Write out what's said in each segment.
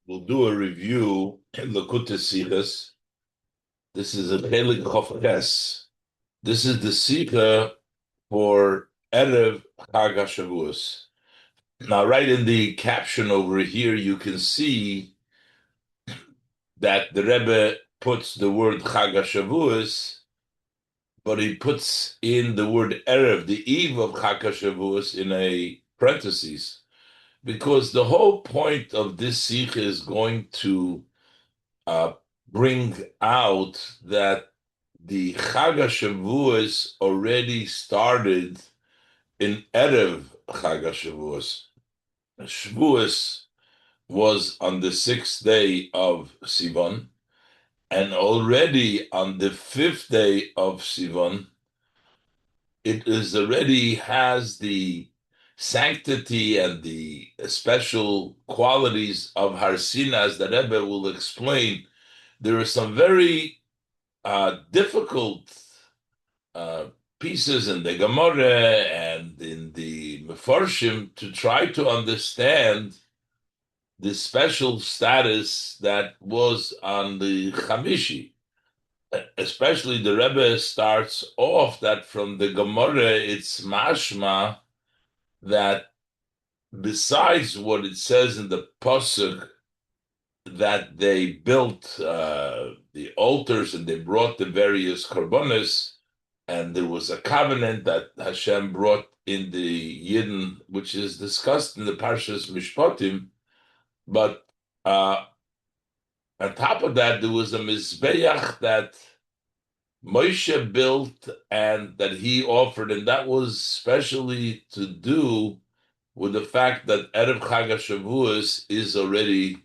We'll do a review in Likutei Sichos. This is a Chelik Chof. This is the Sikha for Erev Chag HaShavuos. Now, right in the caption over here, you can see that the Rebbe puts the word Chag HaShavuos, but he puts in the word Erev, the eve of Chag HaShavuos, in a parentheses, because the whole point of this Sikha is going to uh, bring out that the Chag HaShavuos already started in Erev Chag HaShavuos. Shavuos was on the 6th day of Sivan, and already on the 5th day of Sivan, it is already has the sanctity and the special qualities of Har Sinai, as the Rebbe will explain. There are some very difficult uh, pieces in the Gemara and in the Mefarshim to try to understand the special status that was on the Chamishi. Especially the Rebbe starts off that from the Gemara, it's mashma that besides what it says in the Pasuk, that they built the altars and they brought the various korbanos, and there was a covenant that Hashem brought in the Yidden, which is discussed in the Parshas Mishpatim. But on top of that, there was a Mizbeach that Moshe built and that he offered, and that was specially to do with the fact that Erev Chag HaShavuos is already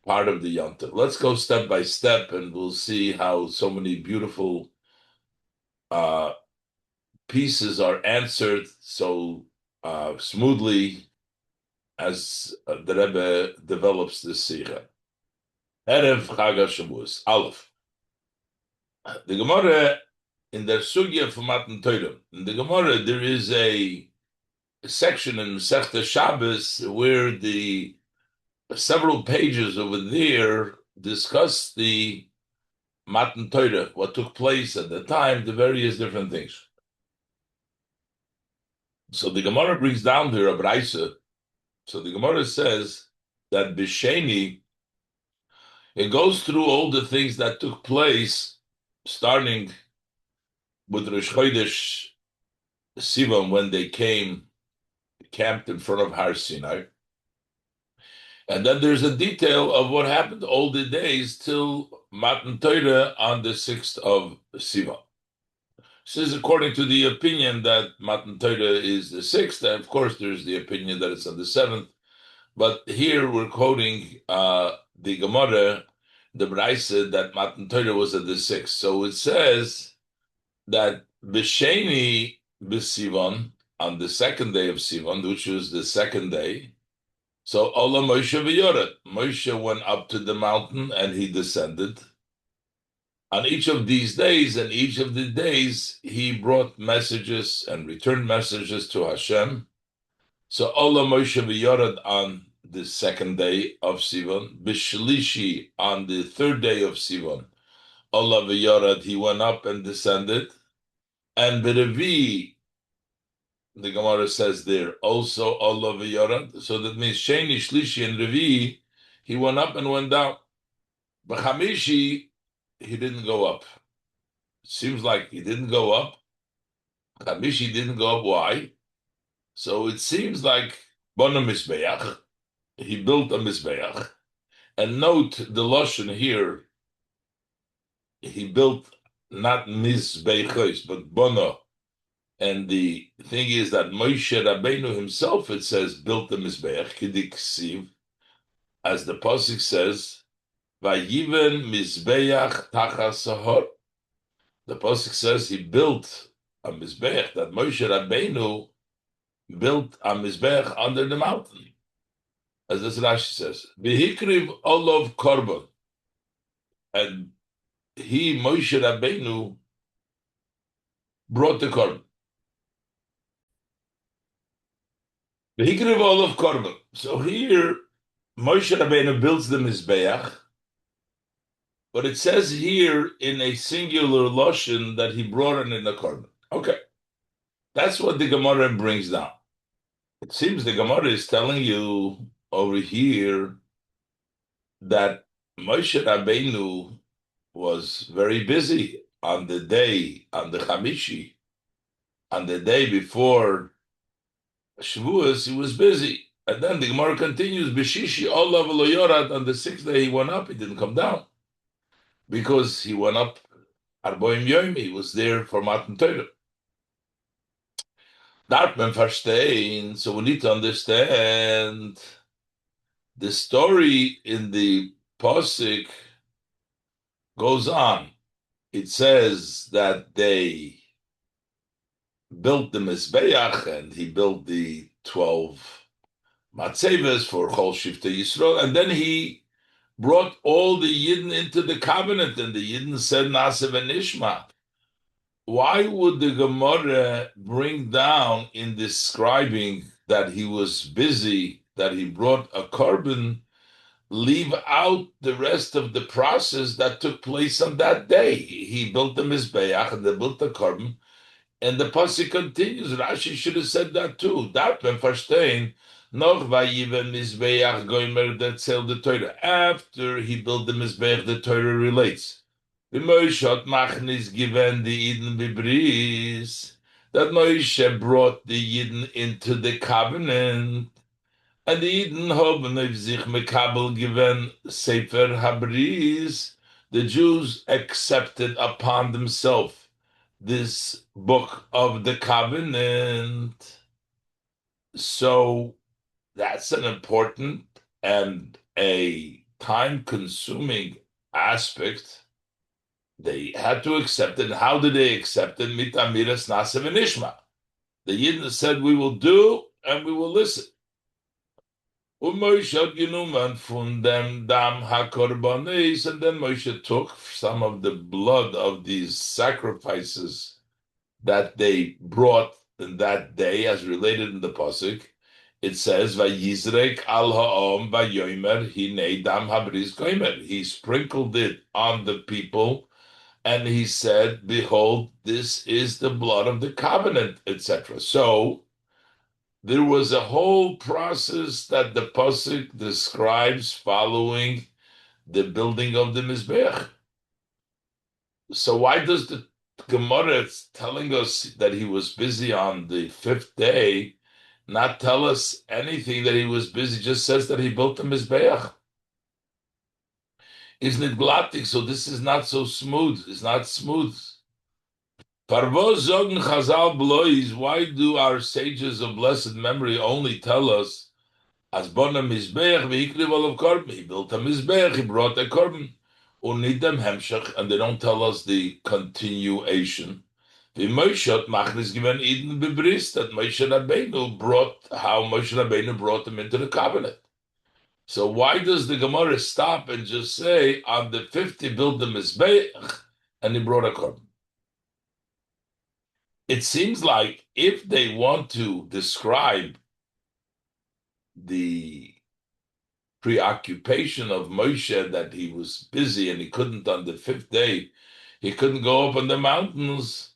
part of the Yom Tov. Let's go step by step, and we'll see how so many beautiful pieces are answered so smoothly as the Rebbe develops this Sikha. Erev Chag HaShavuos, Aleph. The Gemara in the Sugya for Matan Torah. In the Gemara, there is a section in Masechta Shabbos where the several pages over there discuss the Matan Torah, what took place at the time, the various different things. So the Gemara brings down there a Braisa. So the Gemara says that Bisheni, it goes through all the things that took place, starting with Rosh Chodesh Sivan when they camped in front of Har Sinai. And then there's a detail of what happened all the days till Matan Torah on the 6th of Sivan. This is according to the opinion that Matan Torah is the 6th. And of course, there's the opinion that it's on the 7th. But here we're quoting the Gemara, the Braisa, that Matan Torah was at the 6th. So it says that B'Sheni B'Sivan, on the 2nd day of Sivan, which was the 2nd day, so Allah Moshe v'Yored. Moshe went up to the mountain and he descended. On each of these days, and each of the days, he brought messages and returned messages to Hashem. So Allah Moshe v'Yored on the 2nd day of Sivan, B'Shlishi on the 3rd day of Sivan, Allah v'Yored, he went up and descended, and B'Revi, the Gemara says there, also Allah v'Yored. So that means Sheni, Shlishi, and Revi, he went up and went down. But Chamishi, he didn't go up. It seems like he didn't go up. Chamishi didn't go up. Why? So it seems like Bona Mizbeach, he built a Mizbeach. And note the Lashon here, he built not Mizbeachos, but Bona. And the thing is that Moshe Rabbeinu himself, it says, built the Mizbeach, Kidik Siv, as the Pasuk says, Vayiven Mizbeach Tachas Sahor. The Pasuk says he built a Mizbeach, that Moshe Rabbeinu built a Mizbeach under the mountain. As this Rashi says, V'hikriv Olov Korban. And he, Moshe Rabbeinu, brought the Korban. The Hikriv Olov Korban. So here Moshe Rabbeinu builds the Mizbeach, but it says here in a singular lotion that he brought it in a korban. Okay, that's what the Gemara brings down. It seems the Gemara is telling you over here that Moshe Rabbeinu was very busy on the day, on the Chamishi, on the day before Shavuos, he was busy. And then the Gemara continues, Bishishi Olav Lo Yorad, on the sixth day he went up, he didn't come down. Because he went up Arboim Yom, he was there for Matan Torah. Darf man verstehen, so we need to understand the story in the Pasuk goes on. It says that they built the Mizbeach and he built the 12 matzeves for Chol Shiftei Yisrael, and then he brought all the Yidden into the covenant, and the Yidden said Nasev and Ishma. Why would the Gemara bring down in describing that he was busy, that he brought a korban, leave out the rest of the process that took place on that day? He built the Mizbeach and they built the korban, and the pasuk continues. Rashi should have said that too. That when verstehen, noch vayiven Mizbeach goimer that sell the Torah. After he built the Mizbeach, the Torah relates. The Moshe hat machnis given the Eden bebris, that Moshe brought the Eden into the covenant, and the Eden haben auf sich mekabel given Sefer Habris. The Jews accepted upon themselves this book of the covenant. So that's an important and a time-consuming aspect. They had to accept it. How did they accept it? Mit amiras nasev and ishma. The Yidden said, we will do and we will listen. Moshe had genommen von dem dam hakorbanis, and then Moshe took some of the blood of these sacrifices that they brought in that day, as related in the pasuk. It says, "Vayizrek al ha'om vayomer hinei dam habris goimer." He sprinkled it on the people. And he said, behold, this is the blood of the covenant, etc. So there was a whole process that the pasuk describes following the building of the Mizbeach. So why does the Gemara telling us that he was busy on the fifth day not tell us anything that he was busy, just says that he built the Mizbeach? Isn't it glattig? So this is not so smooth. It's not smooth. Parvos Zogn Chazal Blois, why do our sages of blessed memory only tell us as Bona Mizbeach v'ikriv of korban? He built a Mizbeach, he brought a korban. Unidem hemshach, and they don't tell us the continuation. V'Moshe machnis given Eden bebris, that Moshe Rabbeinu brought, how Moshe Rabbeinu brought them into the covenant. So why does the Gemara stop and just say, on the 50 built the Mizbeach, and he brought a korban? It seems like if they want to describe the preoccupation of Moshe, that he was busy and he couldn't on the fifth day, he couldn't go up on the mountains,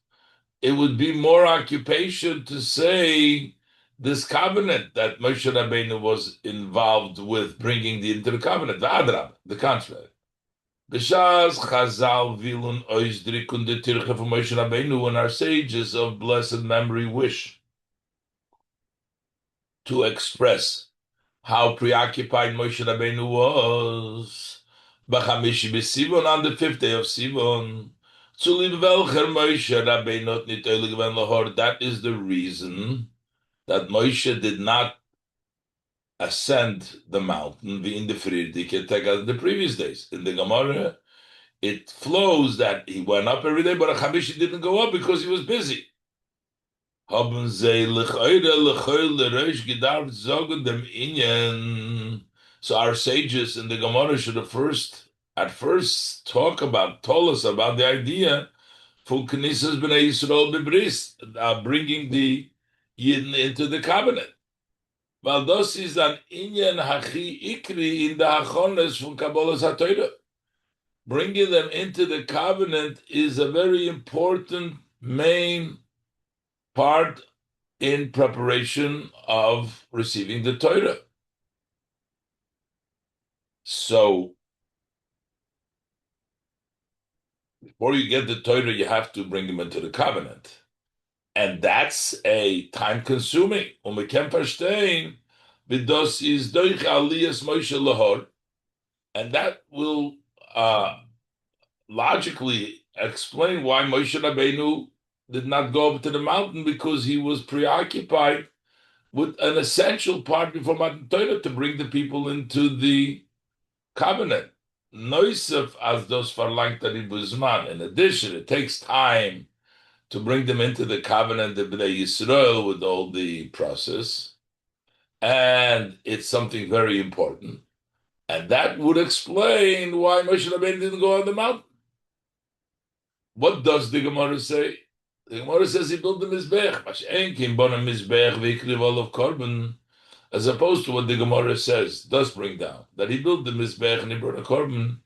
it would be more occupation to say this covenant that Moshe Rabbeinu was involved with bringing into the covenant, the Adrab, the contrary. B'shas Chazal vilun oizdrikun de tirche for Moshe Rabbeinu, when our sages of blessed memory wish to express how preoccupied Moshe Rabbeinu was. B'chamishi b'Sivan, on the fifth day of Sivan, zuliv velcher Moshe Rabbeinu nit oile gewen lahor. That is the reason that Moshe did not ascend the mountain in the the previous days. In the Gemara, it flows that he went up every day, but a Chamishi didn't go up because he was busy. So our sages in the Gemara should have at first told us about the idea for Knesses B'nai Yisrael B'bris, bringing the Yidden into the covenant. Weil das ist an Inyan Hachi Ikri in the holiness from Kabbalah's HaTorah. Bringing them into the covenant is a very important main part in preparation of receiving the Torah. So, before you get the Torah, you have to bring them into the covenant. And that's a time-consuming. Und wir können verstehen, wie das ist durch Aliyas Moshe Lahor, and that will logically explain why Moshe Rabbeinu did not go up to the mountain, because he was preoccupied with an essential part before Matan Torah to bring the people into the covenant. Noisef as dos verlangt Buzman. In addition, it takes time to bring them into the covenant of Bnei Yisrael with all the process, and it's something very important. And that would explain why Moshe Rabbeinu didn't go on the mountain. What does the Gemara say? The Gemara says he built the Mizbeach. Of Korban, as opposed to what the Gemara says, does bring down, that he built the Mizbeach and he brought a Korban,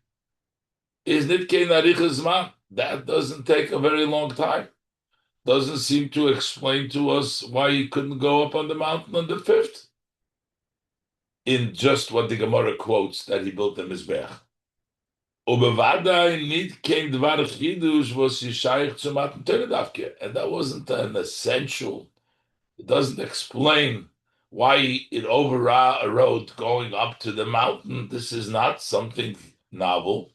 is Nitkein Arichas Zman. That doesn't take a very long time. Doesn't seem to explain to us why he couldn't go up on the mountain on the fifth, in just what the Gemara quotes, that he built the Mizbeach. And that wasn't an essential. It doesn't explain why it overrode going up to the mountain. This is not something novel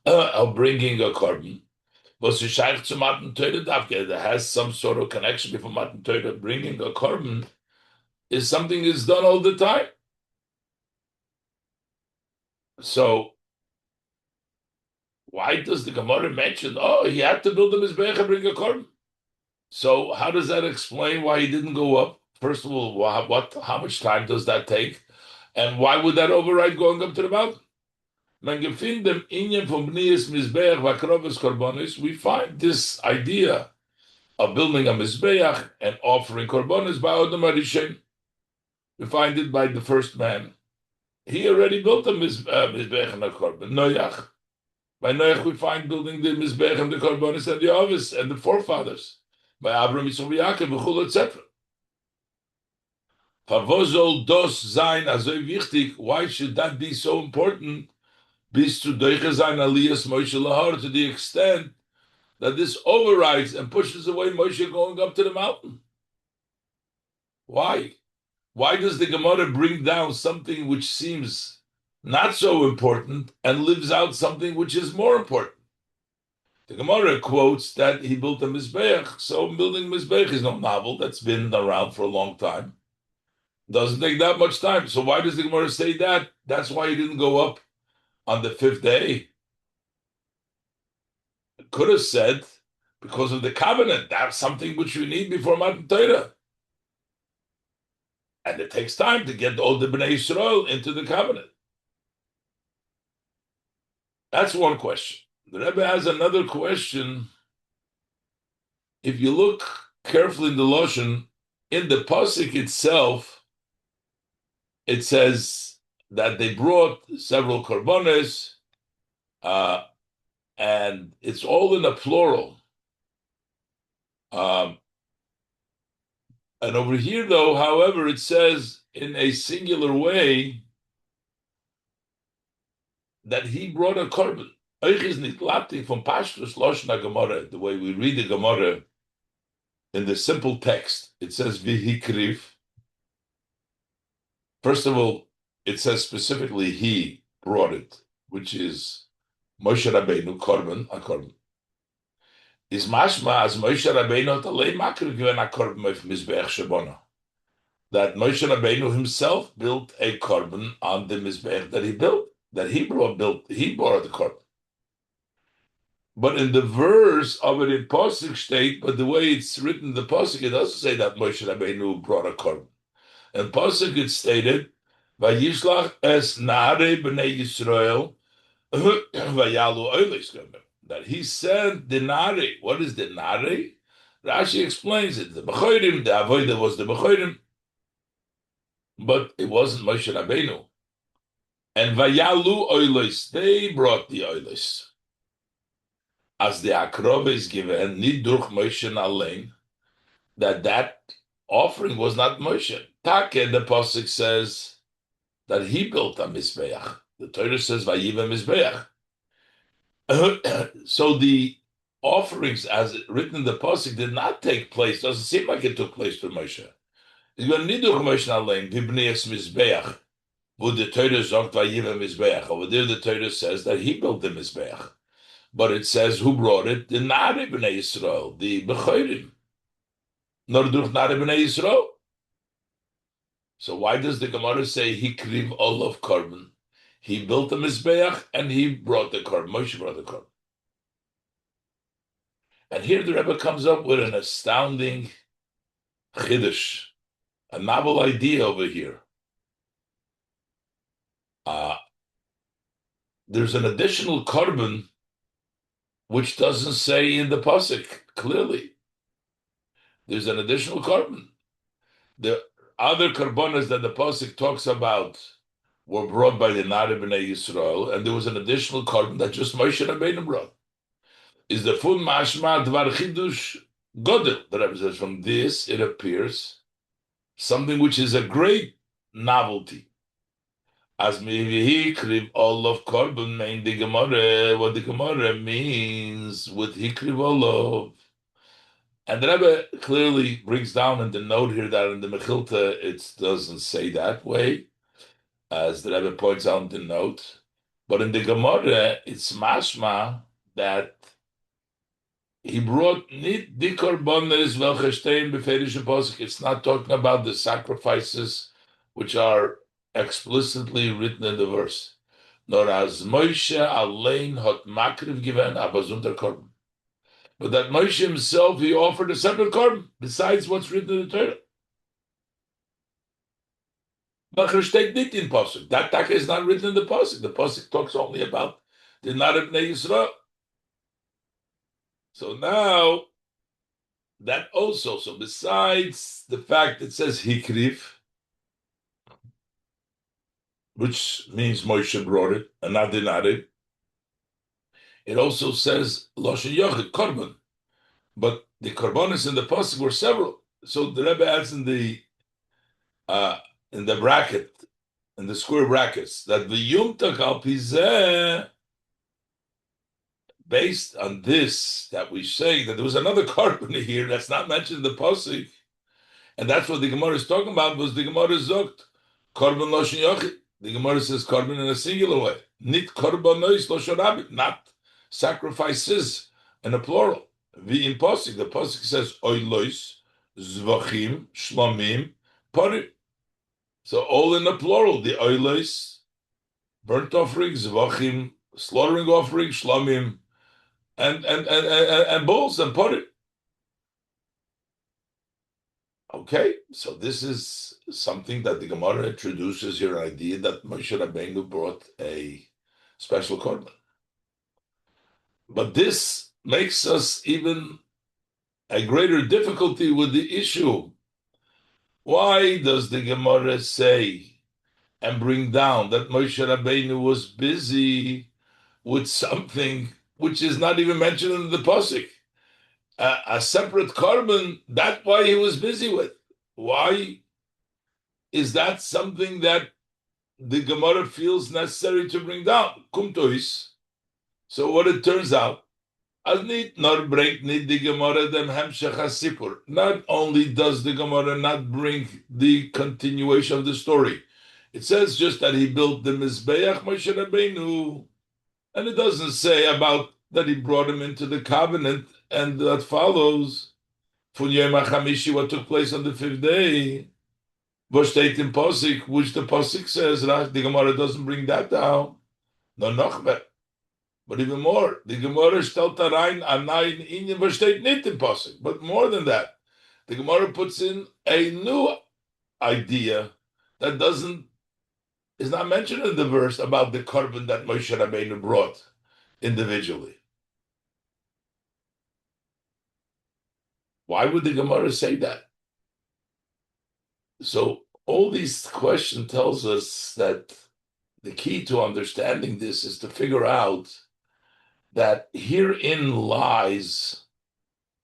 of bringing a korban. That has some sort of connection before Matan Torah. Bringing a korban is something that's done all the time. So why does the Gemara mention, he had to build a Mizbeach and bring a korban? So how does that explain why he didn't go up? First of all, how much time does that take? And why would that override going up to the mountain? We find this idea of building a Mizbeach and offering korbanos by Odom HaRishon. We find it by the first man. He already built a Mizbeach and a korban. Noach. By Noach, we find building the Mizbeach and the korbanos and the Avis and the forefathers. By Abraham, Yitzchak, Yaakov, Bechul, etc. Favozol dos zayin azoy wichtig. Why should that be so important? Bis zu doiche zayin aliyas Moshe Lahar, to the extent that this overrides and pushes away Moshe going up to the mountain. Why? Why does the Gemara bring down something which seems not so important and lives out something which is more important? The Gemara quotes that he built a Mizbeach, so building Mizbeach is no novel. That's been around for a long time. Doesn't take that much time. So why does the Gemara say that? That's why he didn't go up on the fifth day. It could have said, because of the covenant, that's something which we need before Matan Torah. And it takes time to get all the Bnei Yisrael into the covenant. That's one question. The Rebbe has another question. If you look carefully in the Loshen, in the Pasuk itself, it says that they brought several korbanos, and it's all in a plural. And over here, though, however, it says in a singular way that he brought a korban. Euch is nicht latting from Parshas Loshna Gemara, the way we read the Gemara in the simple text. It says v'hikriv. First of all, it says specifically he brought it, which is Moshe Rabbeinu korban, a korban. Is mashma as Moshe Rabbeinu talei makriv given a korban of Mizbeach Shabona. That Moshe Rabbeinu himself built a korban on the Mizbeach that he built, that he brought the korban. But in the verse of it in Pasuk state, but the way it's written in the Pasuk, it doesn't say that Moshe Rabbeinu brought a korban. In Pasuk it's stated, "Vayishlach es na'arei b'nei Yisrael vayalu oilis," that he sent the na'arei. What is the na'arei? Rashi explains it. The Bechorim, the Avodah was the Bechorim. but it wasn't Moshe Rabbeinu. And Vayalu Oilos, they brought the Oilos. As the Akrova is given, Niduch Moshe Alein, that offering was not Moshe. Take, the Pasuk says that he built a Mizbeach. The Torah says, Vayiva Mizbeach. So the offerings, as written in the Pasuk, did not take place. Doesn't seem like it took place for Moshe. It's going to Niduch Moshe Alein, Vibnias Mizbeach. Wo the Torah sagt, Vayiva Mizbeach. Over there, the Torah says that he built the Mizbeach. But it says, who brought it? The Nari B'nai Yisrael, the Bechorim. Nor durch Nari B'nai Yisrael. So why does the Gemara say he kriv olav korban? He built the Mizbeach and he brought the korban. Moshe brought the korban. And here the Rebbe comes up with an astounding chiddush, a novel idea over here. There's an additional korban which doesn't say in the pasuk clearly. There's an additional korban. The other korbanos that the pasuk talks about were brought by the Nari B'nai Yisrael, and there was an additional korban that just Moshe Rabbeinu brought. Is the fun mashma dvar chidush godel? The Rebbe says from this it appears something which is a great novelty. As mivihi kriv olav korban mean the Gemara, what the Gemara means with hikriv olav. And the Rebbe clearly brings down in the note here that in the Mechilta it doesn't say that way, as the Rebbe points out in the note. But in the Gemara, it's mashma that he brought nit di korbanos welche stehen beferish pasuk. It's not talking about the sacrifices which are explicitly written in the verse. Nor as Moshe allein hot makriv given abazunter korban. But that Moshe himself, he offered a separate korban besides what's written in the Torah. But steht nicht in pasuk. That taka is not written in the pasuk. The pasuk talks only about the Nari B'nai Yisrael. So now, that also, so besides the fact it says hikriv, which means Moshe brought it, and not denied it, it also says Loshen Yochid, korban. But the korbanos in the pasuk were several. So the Rebbe adds in the bracket, in the square brackets, that the yumtak al pizeh, based on this, that we say that there was another korban here that's not mentioned in the pasuk, and that's what the Gemara is talking about. Was the Gemara zogt korban loshen yochid? The Gemara says korban in a singular way, nit korbanos loshen rabbi, not sacrifices in a plural. In pasuk, the pasuk says oilos, zvachim, shlomim, parim. So all in the plural. The oilos, burnt offering, zvachim, slaughtering offering, shlomim, and bulls and parim. Okay, so this is something that the Gemara introduces here, an idea that Moshe Rabbeinu brought a special korban. But this makes us even a greater difficulty with the issue. Why does the Gemara say and bring down that Moshe Rabbeinu was busy with something which is not even mentioned in the pasuk? A separate korban, that's why he was busy with. Why is that something that the Gemara feels necessary to bring down? Kumtois. So what it turns out, not only does the Gemara not bring the continuation of the story, it says just that he built the Mizbeach Moshe Rabbeinu, and it doesn't say about that he brought him into the covenant, and that follows from Yom HaChamishi, what took place on the fifth day, which the Pasuk says, the Gemara doesn't bring that down. No, nochbe. But even more, the Gemara stellt da rein anayin inyan versteht nicht im Pasuk. But more than that, the Gemara puts in a new idea that is not mentioned in the verse about the korban that Moshe Rabbeinu brought individually. Why would the Gemara say that? So all these questions tells us that the key to understanding this is to figure out that herein lies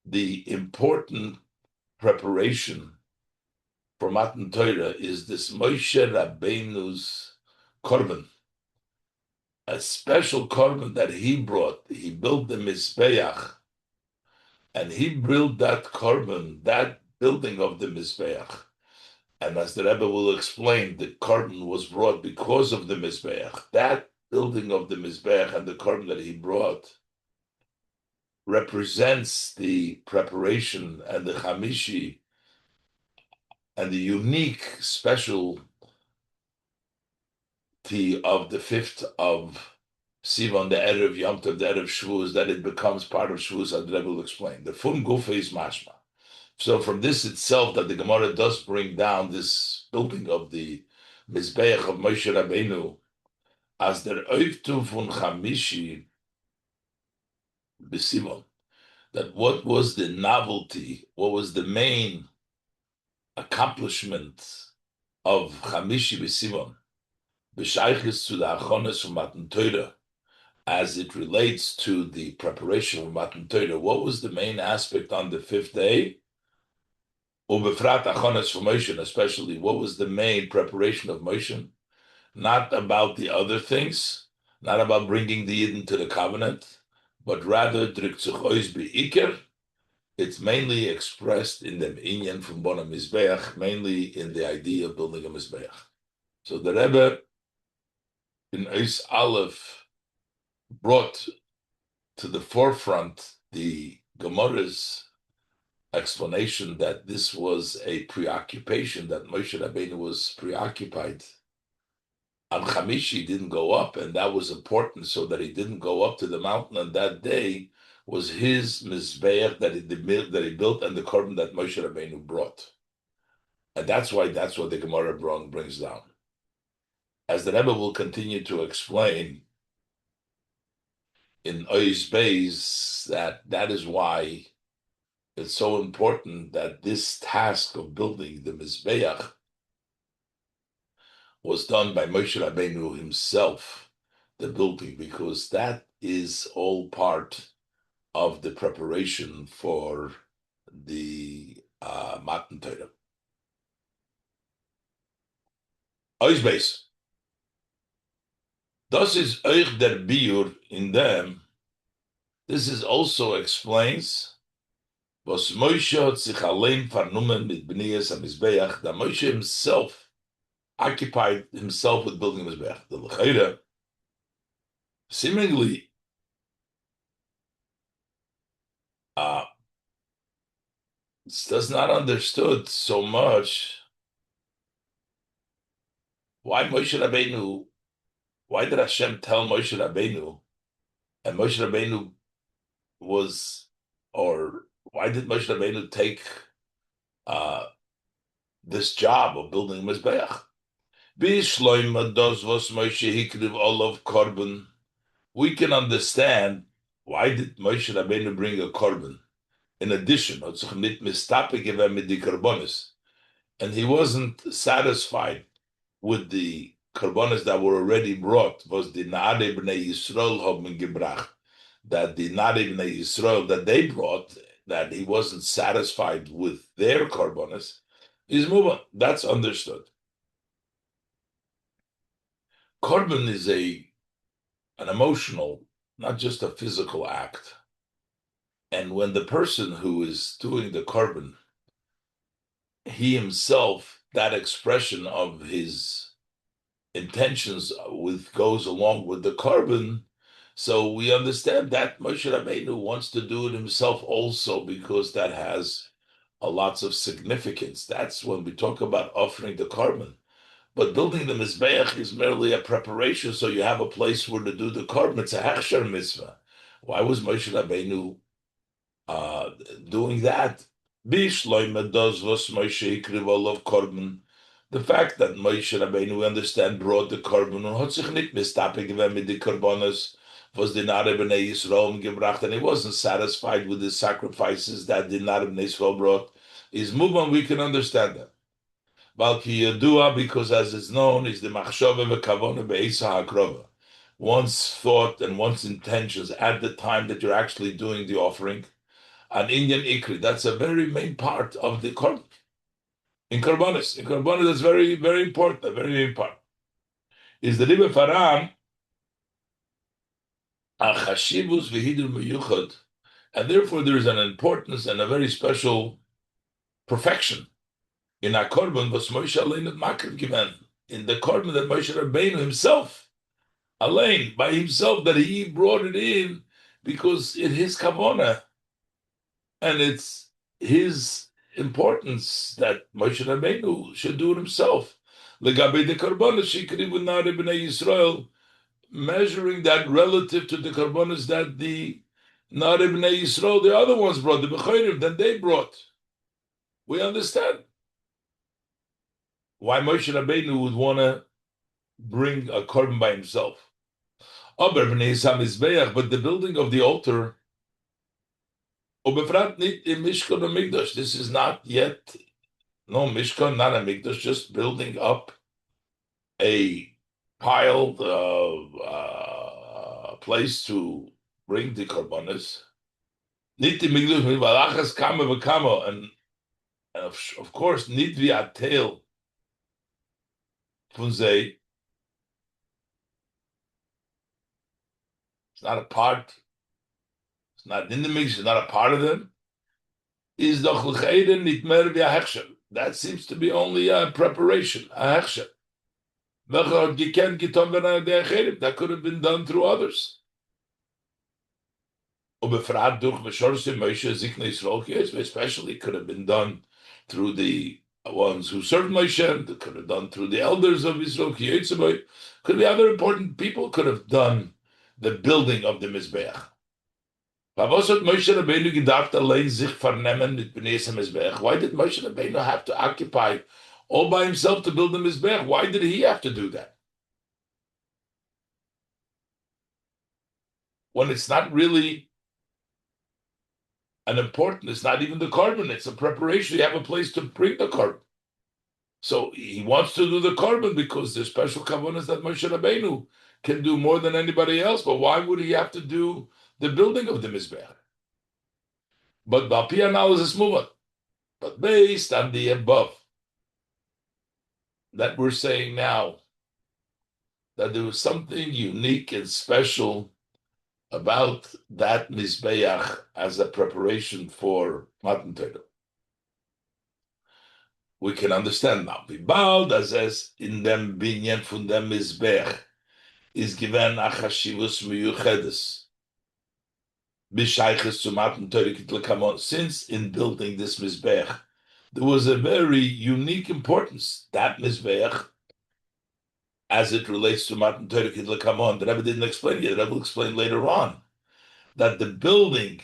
the important preparation for Matan Torah is this Moshe Rabbeinu's korban, a special korban that he brought. He built the Mizbeach, and he built that korban, that building of the Mizbeach. And as the Rebbe will explain, the korban was brought because of the Mizbeach. That building of the Mizbeach and the korban that he brought represents the preparation and the Chamishi and the unique specialty of the 5th of Sivan, the Erev Yom Tov, the Erev Shavuos, that it becomes part of Shavuos, as the Rebbe will explain. The Fun Gufa is mashma. So from this itself, that the Gemara does bring down this building of the Mizbeach of Moshe Rabbeinu as der Oivtu von Chamishi b'Sivan. That what was the novelty, what was the main accomplishment of Chamishi b'Sivan, b'shaychus to the achones of Matan Torah, as it relates to the preparation of Matan Torah. What was the main aspect on the 5th day? Ubefrat achones for Moshe, especially what was the main preparation of Moshe? Not about the other things, not about bringing the Yidden to the covenant, but rather drikzuchois be'iker. It's mainly expressed in the inyan from Bona Mizbeach, mainly in the idea of building a Mizbeach. So the Rebbe in Eis Aleph brought to the forefront the Gemara's explanation that this was a preoccupation, that Moshe Rabbeinu was preoccupied. On Chamishi didn't go up, and that was important, so that he didn't go up to the mountain on that day was his Mizbeach that he built and the korban that Moshe Rabbeinu brought. And that's what the Gemara brings down. As the Rebbe will continue to explain in Ois Beis, that is why it's so important that this task of building the Mizbeach was done by Moshe Rabbeinu himself, the building, because that is all part of the preparation for the Matan Torah. Ois Beis. Das is euch der Biur in them. This is also explains was Moshe hat sich allein vernommen mit Bnias HaMizbeach, that Moshe himself occupied himself with building a Mizbeach. The L'chaira, seemingly, it does not understood so much why Moshe Rabbeinu, why did Hashem tell Moshe Rabbeinu, and Moshe Rabbeinu was, or why did Moshe Rabbeinu take this job of building Mizbeach? We can understand why did Moshe Rabbeinu bring a korban. In addition, and he wasn't satisfied with the korbanos that were already brought. Was the Na'arei Bnei Yisrael haben gebracht, that the Na'arei Bnei Yisrael that they brought, that he wasn't satisfied with their korbanos, is moving. That's understood. Korban is an emotional, not just a physical act. And when the person who is doing the korban, he himself, that expression of his intentions goes along with the korban, so we understand that Moshe Rabbeinu wants to do it himself also, because that has lots of significance. That's when we talk about offering the korban. But building the Mizbeach is merely a preparation, so you have a place where to do the korban. It's a hechsher mitzvah. Why was Moshe Rabbeinu doing that? The fact that Moshe Rabbeinu, we understand, brought the korban was the Na'arei Bnei Yisrael gebracht, and he wasn't satisfied with the sacrifices that the Na'arei Bnei Yisrael brought. Is movement, we can understand that. Balki Yadua, because as is known, is the machshava v'kavona be'isa hakrova. One's thought and one's intentions at the time that you're actually doing the offering. An Indian ikri, that's a very main part of the korban. In korbanos, that's very, very important, a very main part. Is the Rebbe Faram, achashivus v'hidur meyuchad, and therefore there is an importance and a very special perfection in a korban was Moshe Rabbeinu makriv given, in the korban that Moshe Rabbeinu himself, Alain, by himself, that he brought it in because it his kavona, and it's his importance that Moshe Rabbeinu should do it himself. Legabe the korbanos shikrivu nare b'nei Yisrael, measuring that relative to the korbanos that the nare b'nei Yisrael, the other ones brought, the b'chayrim, that they brought. We understand why Moshe Rabbeinu would want to bring a korban by himself. But the building of the altar, this is not yet, no mishkan, not a mikdash, just building up a piled place to bring the korbanos. And of course, nidvi atel funzei. It's not a part. It's not in the mix. It's not a part of them. Is the chulcheiden nitmer v'ahechsher. That seems to be only a preparation, a hechsher. That could have been done through others. Especially could have been done through the ones who served Moshe. That could have done through the elders of Israel. Could be other important people could have done the building of the Mizbeach. Why did Moshe Rabbeinu have to occupy all by himself to build the Mizbeach? Why did he have to do that? When it's not really an important, it's not even the korban, it's a preparation. You have a place to bring the korban. So he wants to do the korban because there's special kavanas that Moshe Rabbeinu can do more than anybody else. But why would he have to do the building of the Mizbeach? But Bapi analysis move on. But based on the above that we're saying now, that there was something unique and special about that Mizbeach as a preparation for Matan Torah. We can understand now. Bibald as in dem binyan von dem Mizbeach is given a chashivus miyuchedes. Since in building this Mizbeach, there was a very unique importance. That Mizbeach, as it relates to Matan Torah Kidlakamon, the Rebbe didn't explain yet. The Rebbe will explain later on that the building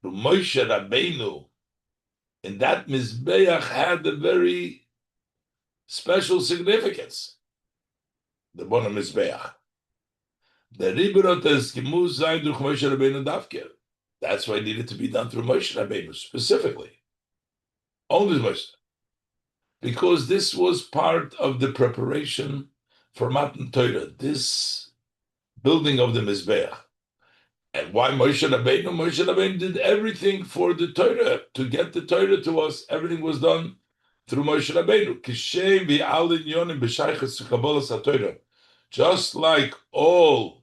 to Moshe Rabbeinu in that Mizbeach had a very special significance. The Bona Mizbeach. The Ribberot is gemuz zayin durch Moshe Rabbeinu davker. That's why it needed to be done through Moshe Rabbeinu specifically. Only Moshe. Because this was part of the preparation for Matan Torah, this building of the Mizbeach. And why Moshe Rabbeinu? Moshe Rabbeinu did everything for the Torah, to get the Torah to us. Everything was done through Moshe Rabbeinu. Kishem v'alin yonim b'shayches to Kabbalas HaTorah. Just like all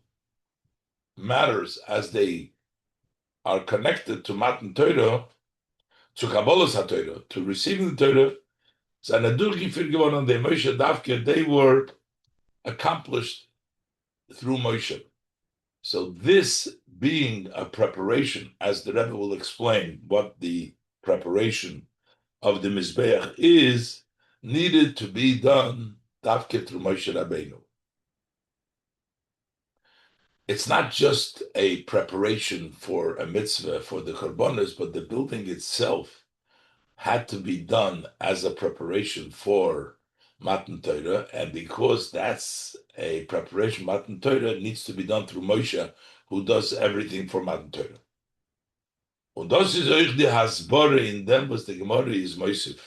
matters as they are connected to Matan Torah, to Kabbalas HaTorah, to receiving the Torah, they were accomplished through Moshe. So this being a preparation, as the Rebbe will explain what the preparation of the Mizbeach is, needed to be done Davke through Moshe Rabbeinu. It's not just a preparation for a mitzvah, for the korbanos, but the building itself had to be done as a preparation for Matan Torah, and because that's a preparation, Matan Torah needs to be done through Moshe, who does everything for Matan Torah. Und das ist euch die Hasbara in dem, was the Gemara is Mosif.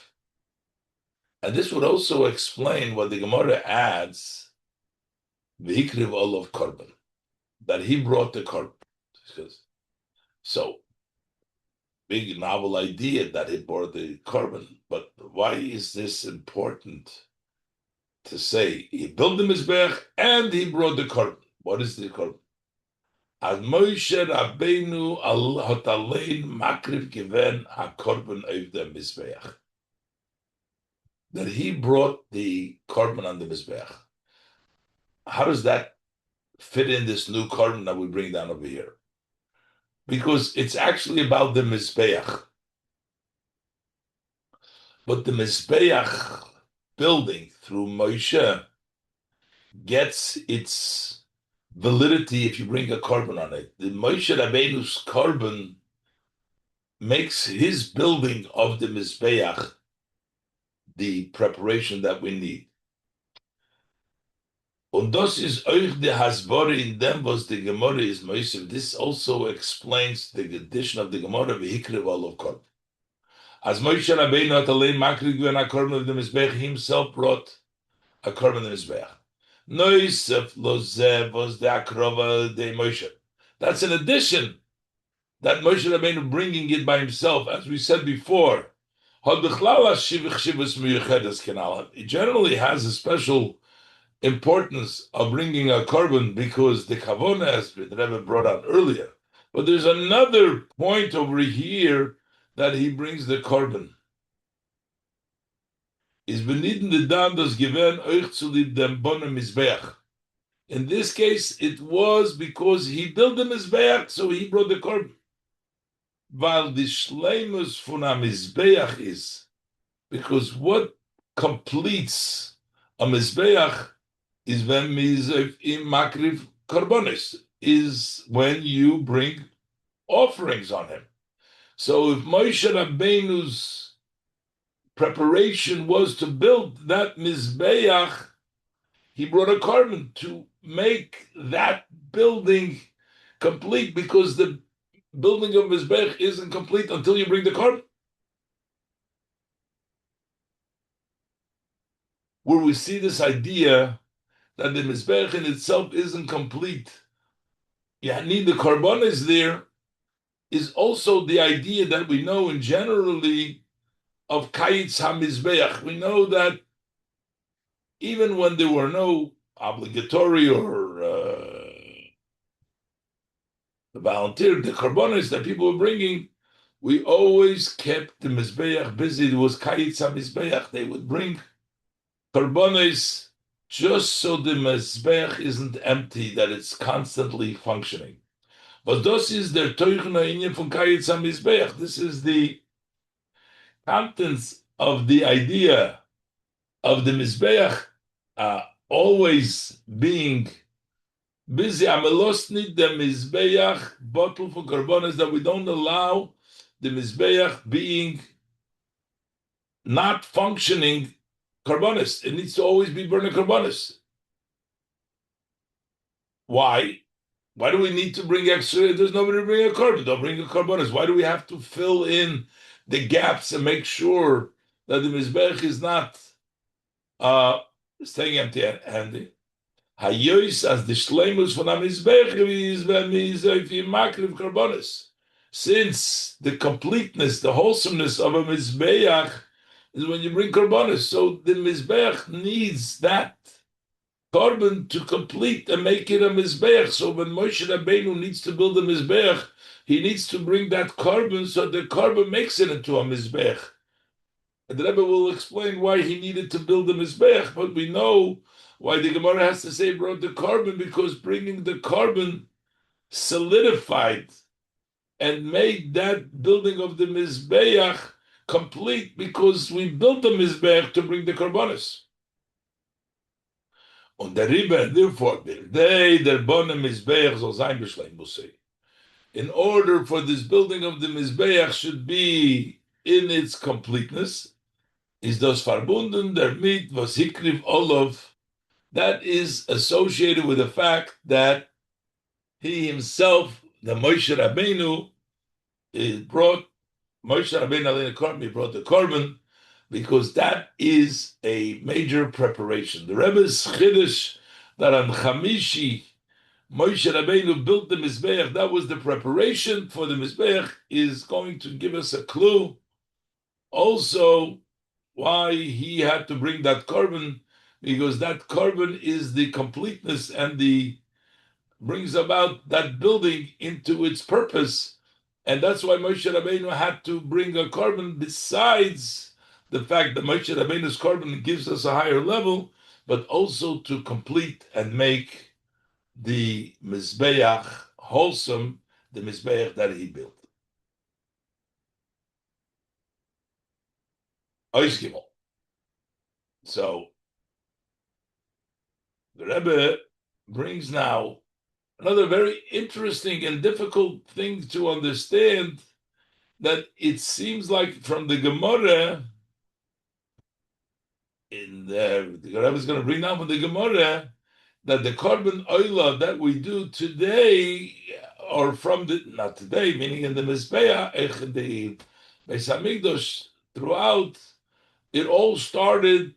And this would also explain what the Gemara adds, V'hikriv olav korban, that he brought the korban. So, big novel idea that he brought the korban. But why is this important to say? He built the Mizbeach and he brought the korban. What is the korban? As Moshe Rabbeinu al hotalein makriv given a korban of the Mizbeach. That he brought the korban on the Mizbeach. How does that fit in this new korban that we bring down over here? Because it's actually about the Mizbeach. But the Mizbeach building through Moshe gets its validity if you bring a korban on it. The Moshe Rabbeinu's korban makes his building of the Mizbeach the preparation that we need. Und das ist euch the Hasbara in them was the Gemara is Moshe. This also explains the addition of the Gemara v'hikriv olav korban. As Moshe Rabbeinu had alein makriv given a korban of the Mizbeach, he himself brought a korban of the Mizbeach. Noisef lozeh was the akrova de Moshe. That's an addition that Moshe Rabbeinu bringing it by himself, as we said before. It generally has a special importance of bringing a korban because the kavona, as the Rebbe brought out earlier. But there's another point over here that he brings the korban. Is beniden the dam das given euch zu lieb dem bonne Mizbeach. In this case, it was because he built the Mizbeach, so he brought the korban. While the shleimus von a Mizbeach is, because what completes a Mizbeach is when mizbeach im makriv korbanos, is when you bring offerings on him. So if Moshe Rabbeinu's preparation was to build that Mizbeach, he brought a korban to make that building complete, because the building of Mizbeach isn't complete until you bring the korban. Where we see this idea that the Mizbeach in itself isn't complete, you need the korbanos there, is also the idea that we know in generally of Kayitz HaMizbeach. We know that even when there were no obligatory or the volunteer, the korbanos that people were bringing, we always kept the Mizbeach busy. There was Kayitz HaMizbeach. They would bring korbanos just so the Mizbeach isn't empty, that it's constantly functioning. But this is their Teuchna Inyan from Kayitz HaMizbeach. This is the contents of the idea of the Mizbeach always being busy. Amelosnit the Mizbeach bottle for korbanos, that we don't allow the Mizbeach being not functioning korbanos. It needs to always be burning korbanos. Why? Why do we need to bring extra? There's nobody to bring a korban. Don't bring a korbanos. Why do we have to fill in the gaps and make sure that the Mizbeach is not staying empty-handed? Hayois as the shleimus von a Mizbeach is when makriv korbanos. Since the completeness, the wholesomeness of a Mizbeach is when you bring korbanos, so the Mizbeach needs that korban to complete and make it a Mizbeach. So when Moshe Rabbeinu needs to build a Mizbeach, he needs to bring that korban, so the korban makes it into a Mizbeach. And the Rebbe will explain why he needed to build a Mizbeach, but we know why the Gemara has to say brought the korban, because bringing the korban solidified and made that building of the Mizbeach complete, because we built the Mizbeach to bring the korbanos. Und der Rebbe, therefore, der Bonne Mizbeach soll sein beschleim, muss say. In order for this building of the Mizbeach should be in its completeness, is das verbunden damit, was hikriv olav, that is associated with the fact that he himself, the Moshe Rabbeinu, brought Moshe Rabbeinu he brought the korban, because that is a major preparation. The Rebbe's Chiddush that on Chamishi, Moshe Rabbeinu built the Mizbeach, that was the preparation for the Mizbeach, is going to give us a clue. Also, why he had to bring that korban, because that korban is the completeness and the brings about that building into its purpose. And that's why Moshe Rabbeinu had to bring a korban, besides the fact that Moshe Rabbeinu's korban gives us a higher level, but also to complete and make the Mizbeach wholesome, the Mizbeach that he built. So the Rebbe brings now another very interesting and difficult thing to understand, that it seems like from the Gemara, the Rebbe is going to bring down from the Gemara, that the korban oila that we do today, or from the, not today, meaning in the Mizbeach, the Beis Hamikdash, throughout, it all started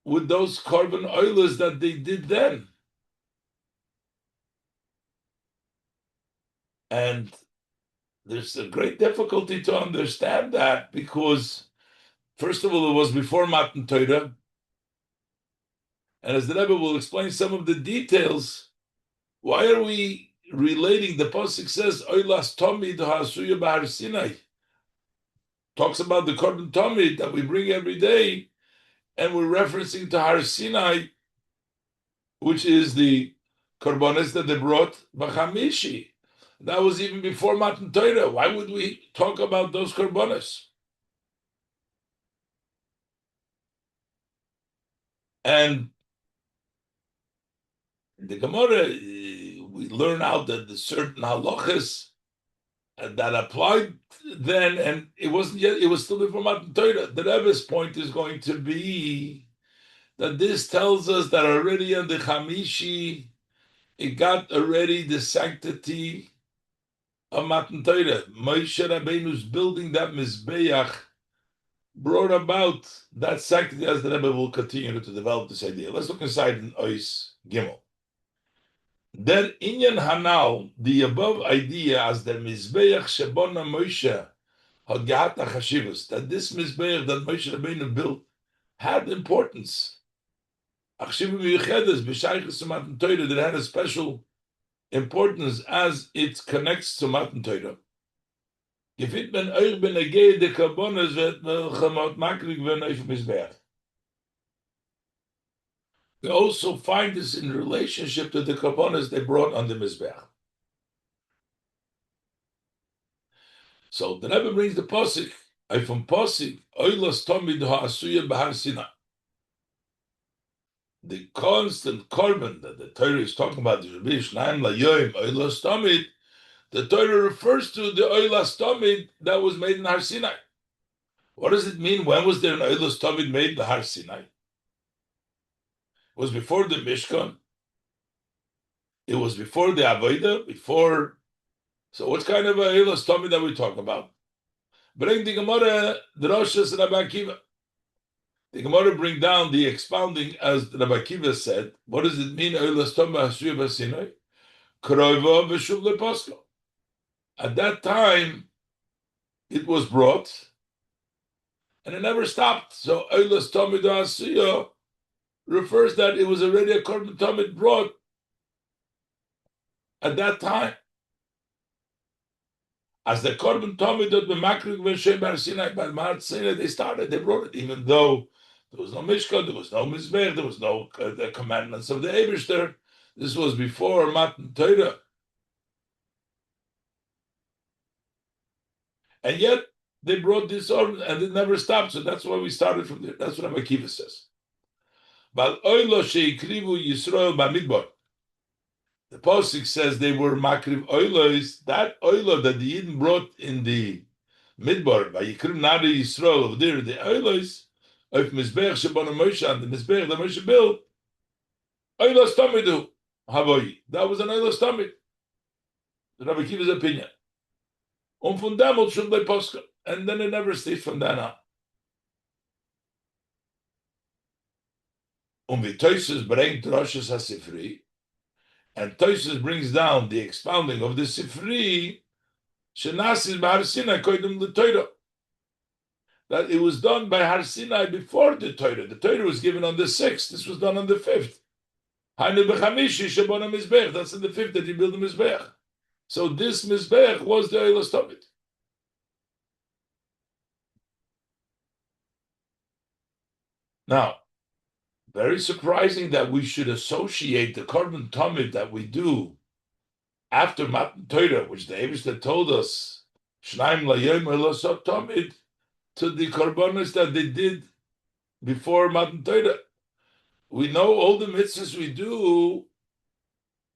with those korban oilas that they did then. And there's a great difficulty to understand that, because first of all, it was before Matan Torah, and as the Rebbe will explain some of the details, why are we relating? The pasuk says, "Oilas tomid ha'asuya b'Har Sinai," talks about the korban tomid that we bring every day, and we're referencing to Har Sinai, which is the korbanos that they brought b'Chamishi. That was even before Matan Torah. Why would we talk about those korbanos? And the Gemara, we learn out that the certain halachas that applied then, and it wasn't yet, it was still before Matan Torah. The Rebbe's point is going to be that this tells us that already on the Chamishi, it got already the sanctity of Matan Torah. Moshe Rabbeinu's building that Mizbeach brought about that sanctity, as the Rebbe will continue to develop this idea. Let's look inside in Ois Gimel. That inyan hanal, the above idea as the Mizbeach Shebona Moshe Hagat HaShavuos, that this Mizbeach that Moshe Rabbeinu built had importance. Achshivu Miyuchedes B'Shaychus to Matan Torah, that had a special importance as it connects to Matan Torah. Gefit ben euch ben agei de karbonos vet melchamot makrik ben eif Mizbeach. We also find this in relationship to the karbonos they brought on the Mizbeach. So the Rebbe brings the pasuk, from pasuk, oilas tomid ha'asuya b'Har Sinai. The constant korban that the Torah is talking about, the Rebbe Shnaim layoim oilas tomid, the Torah refers to the oilas tomid that was made in Har Sinai. What does it mean? When was there an oilas tomid made in the Har Sinai? It was before the Mishkan. It was before the Avodah, before. So what kind of a oilas tomid that we talk about? Bring the Gemara, the Roshas Rabbi Akiva. The Gemara bring down the expounding, as Rabbi Akiva said. What does it mean? Oilas tomid ha'asuya b'Sinai? Kroiva v'shuv lepasko. At that time, it was brought, and it never stopped. So oilas tomid ha'asuya refers that it was already a korban tomid brought at that time. As the korban tomid that b'makrik v'shem Har Sinai, by Mount Sinai, they brought it, even though there was no Mishkan, there was no Mizbeach, there was no the commandments of the Eibishter. This was before Matan Torah. And yet, they brought this on, and it never stopped, so that's why we started from there. That's what Rabbi Akiva says. But oilo sheikrivu Yisrael Bamidbar. The Pasuk says they were makriv oilos. That oilo that the Yidden brought in the Midbar, by Yikrim Nari Yisrael over there, the oilos of Mizbeach Shebona Moshe, and the Mizbeach that Moshe built, oilos tamidu havoi. That was an oilos tamid. The Rabbi Akiva's opinion. From them, and then it never stays from then on. Wie Toises bringt Roshas HaSifri, and Toises brings down the expounding of the Sifri, Shenasis B'Har Sinai Koydem L'Torah, that it was done by Har Sinai before the Torah. The Torah was given on the 6th. This was done on the 5th. Hainu B'Chamishi Shabona Mizbeach. That's on the 5th that you build the Mizbeach. So this Mizbeach was the Eilos Tamid. Now, very surprising that we should associate the Korban Tamid that we do after Matan Torah, which the Eibishter told us, Shnaim Layom Elosot Tamid, to the Korbanos that they did before Matan Torah. We know all the mitzvahs we do,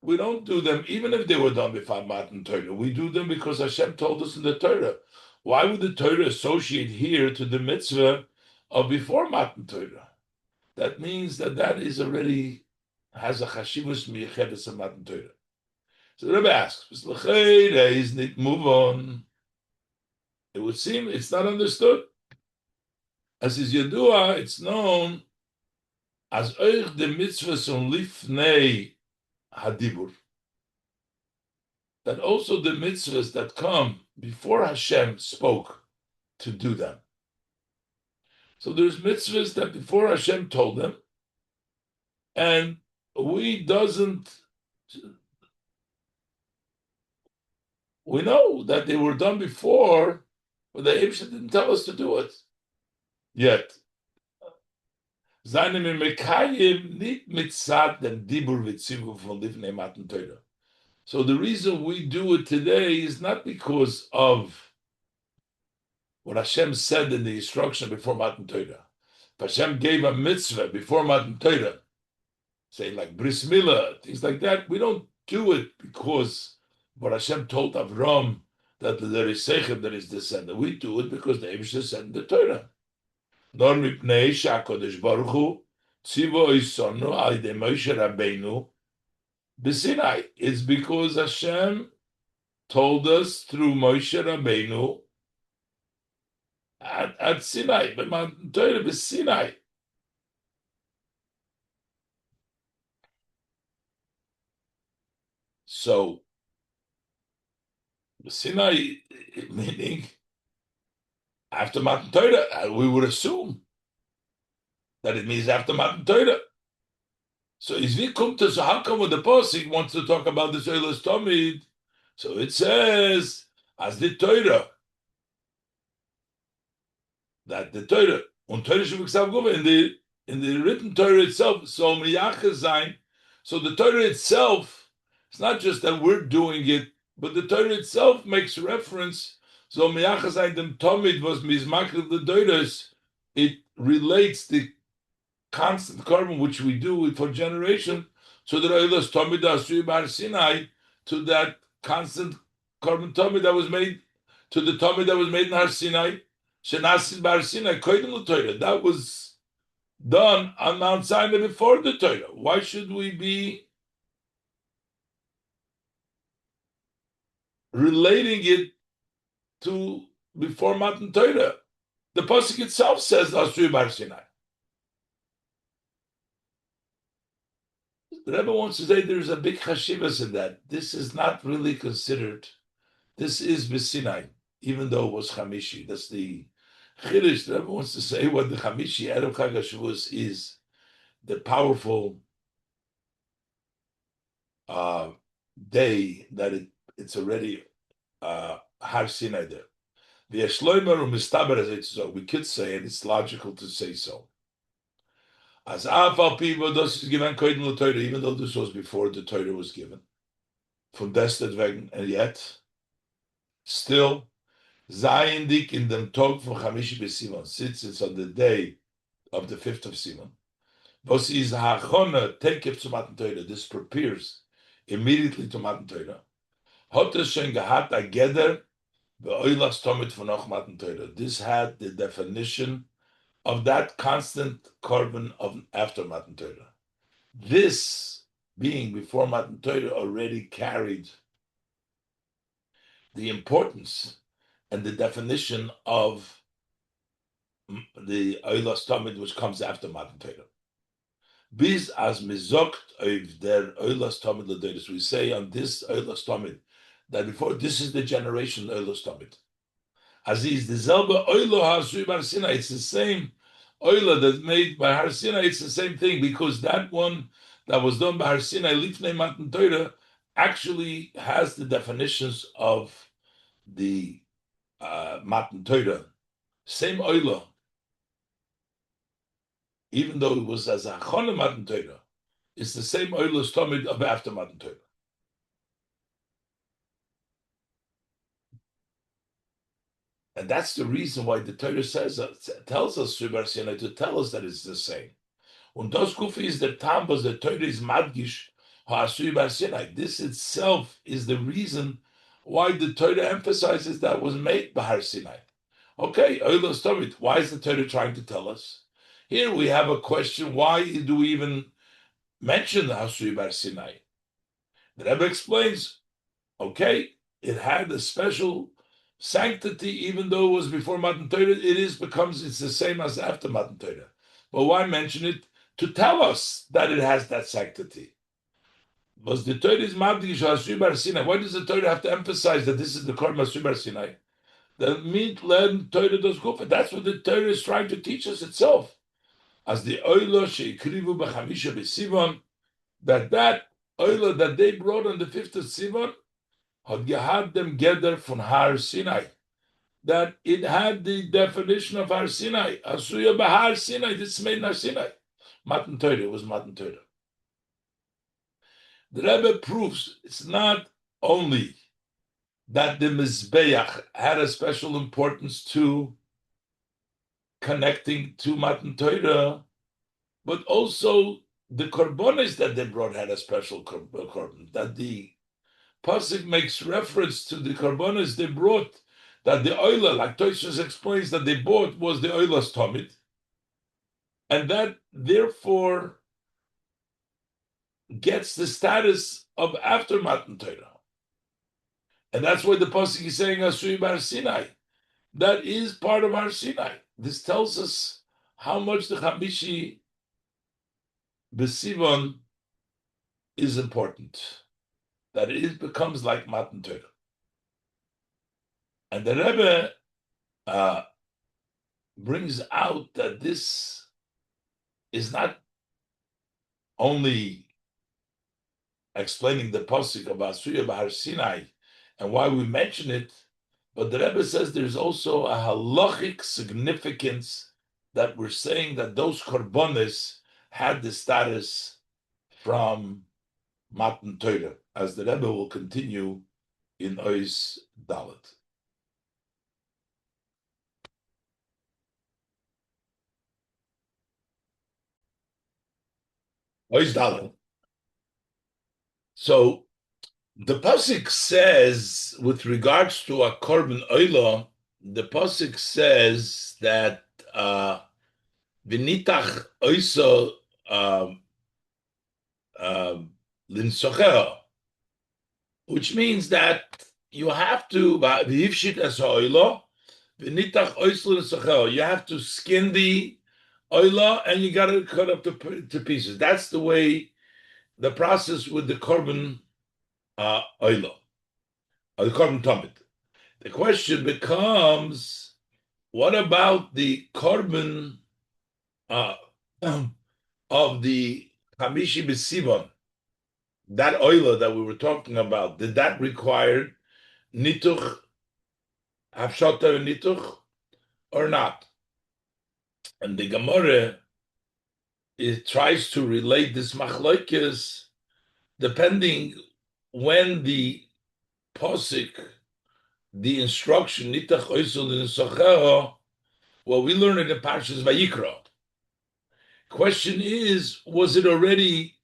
we don't do them even if they were done before Matan Torah. We do them because Hashem told us in the Torah. Why would the Torah associate here to the mitzvah of before Matan Torah? That means that is already has a chashivus miyechedes of Matan Torah. So the Rebbe asks, move on. It would seem it's not understood. As is Yadua, it's known as euch the mitzvahs on lifnei hadibur. That also the mitzvahs that come before Hashem spoke to do them. So there's mitzvahs that before Hashem told them, and we know that they were done before, but the Eibshter didn't tell us to do it yet. So the reason we do it today is not because of what Hashem said in the instruction before Matan Torah. Hashem gave a mitzvah before Matan Torah, say like Bris Milah, things like that. We don't do it because what Hashem told Avram that there is Sechem, there is descendant. We do it because the Eibshter said in the Torah. Nor mipnei she'HaKadosh Baruch Hu tzivo isonu al yedei Moshe Rabbeinu b'Sinai. It's because Hashem told us through Moshe Rabbeinu at Sinai, but Matan Torah b'Sinai. So Sinai, meaning after Matan Torah, we would assume that it means after Matan Torah. So how come when the Pasuk wants to talk about the Eilos Tamid? So it says, as the Torah, that the Torah, in the written Torah itself, so the Torah itself, it's not just that we're doing it, but the Torah itself makes reference. So dem Tamid was mizmakil the Doiros. It relates the constant korban which we do for generation. So the Eilos Tamid Asri Bar Sinai to that constant korban Tamid that was made, to the Tamid that was made in Har Sinai. Shenasis Bar Sinai Koydem L'Torah. That was done on Mount Sinai before the Torah. Why should we be relating it to before Matan Torah? The pasuk itself says Asri Bar Sinai. The Rebbe wants to say there's a big chashivas in that. This is not really considered. This is B'Sinai, even though it was Chamishi. That's the Chiddush. The Rebbe wants to say what the Chamishi Erev Chag HaShavuos is, the powerful day that it's already Har Sinai there. The Eshloimer Mistaber, as it's so, we could say, and it's logical to say so. As Afal Pivo das is given Koydem L'Torah, even though this was before the Torah was given, from Destetwegen, and yet still Zayendik in dem Tog from Chamishi B'Sivan, since it's on the day of the 5th of Sivan. Was is Hachona Tekef to Matan Torah. This prepares immediately to Matan Torah. Hotes Shen Gehat Ageder Be'oilas Tomit V'Noch Matan Torah. This had the definition of that constant korban of after Matan Torah. This being before Matan Torah already carried the importance and the definition of the Eilos Tamid, which comes after Matan Torah. Biz as mizokt of der Eulas Tamid Laderis. We say on this Eulas Tamid that before this is the generation Eulas Tamid. Aziz the Zelba Eulo Hasui Bar Sinai. It's the same Eulah that's made by Har Sinai. It's the same thing because that one that was done by Har Sinai Lifnei Matan Torah actually has the definitions of the Matan Torah. Same Eulah, even though it was as a Chona Matan Torah. It's the same Eulah Tamid of after Matan Torah. And that's the reason why the Torah tells us to tell us that it's the same. Und das Kufi is the time was the Torah is madgish ha'asui bar Sinai. This itself is the reason why the Torah emphasizes that was made by Har Sinai. Okay, why is the Torah trying to tell us? Here we have a question: why do we even mention the Hasui bar Sinai? The Rebbe explains. Okay, it had a special sanctity, even though it was before Matan Torah. It's the same as after Matan Torah. But why mention it? To tell us that it has that sanctity. Was the Torah is Mabdish Hasui bar Sinai? Why does the Torah have to emphasize that this is the Korban Hasui bar Sinai? That means learn Torah does kufa. That's what the Torah is trying to teach us itself. As the Oilo sheikrivu b'chamisha b'Sivan, that Oilo that they brought on the 5th of Sivan had gehad them gather from Har Sinai. That it had the definition of Har Sinai. Asuya b'Har Sinai. This is made in Har Sinai. Matan Torah was Matan Torah. The Rebbe proves it's not only that the Mizbeach had a special importance to connecting to Matan Torah, but also the korbanos that they brought had a special korban. That the Pasuk makes reference to the korbanos they brought, that the oila, like Tosfos explains, that they bought was the oilas tamid, and that therefore gets the status of after Matan Torah. And that's why the Pasuk is saying Asui bar Sinai. That is part of our Sinai. This tells us how much the Chamishi B'Sivan is important. That it becomes like Matan Torah. And the Rebbe brings out that this is not only explaining the pasuk about Suya Bahar Sinai and why we mention it, but the Rebbe says there's also a halachic significance that we're saying that those korbanos had the status from Matan Torah, as the Rebbe will continue in Ois Dalet. Ois Dalet. So the pasuk says, with regards to a korban oila, the pasuk says that v'nitach oisa linsocheha, which means that you have to v'hivshit as oila v'nitach oisa linsocheha. You have to skin the oila and you got to cut up to pieces. That's the way the process with the korban oila, or the korban tamid. The question becomes, what about the korban of the Hamishi B'Sivan, that oila that we were talking about? Did that require nituch, hafshata nituch, or not? And the Gemara, it tries to relate this machlokes depending when the posik, the instruction, nitach oisul in socheho, well, we learn it in Parshas Vayikra. Question is, was it already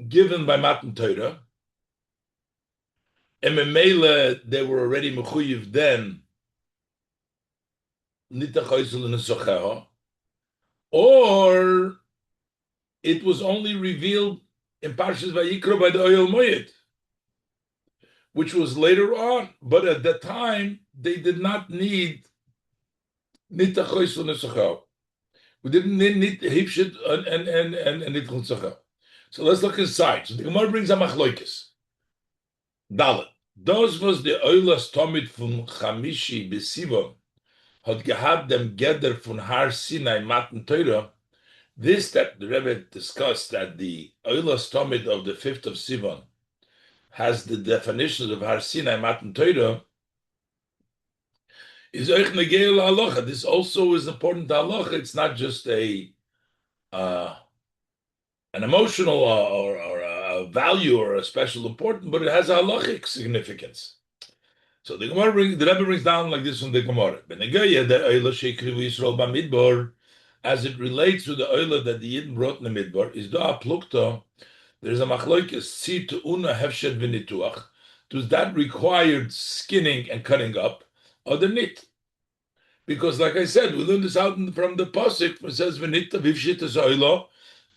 given by Matan Torah? And Memela, they were already mechuyev then, nitach oisul in socheho, or it was only revealed in Parshas Vayikra by the Oyel Moed, which was later on, but at that time they did not need nitach oisul nesachel. We didn't need hipshit and nitchul tzachel. So let's look inside. So the Gemara brings a machloikis. Dalet. Those was the oilas tomit von Chamishi besivom had gehabt dem Geder von Har Sinai Matan Torah. This that the Rebbe discussed, that the oilas tomit of the 5th of Sivan has the definitions of Har Sinai Matan Torah, is oich negeel halacha. This also is important to halacha. It's not just an emotional or a value or a special importance, but it has a halachic significance. So the Rebbe brings down like this from the Gemara. Bamidbar, as it relates to the oila that the Yidden brought in the Midbar, is da plukta. There's a machloikes si to una hefshed v'nituach. Does that required skinning and cutting up, or the nit? Because, like I said, we learned this out from the pasuk. It says v'nita v'ivshit es oila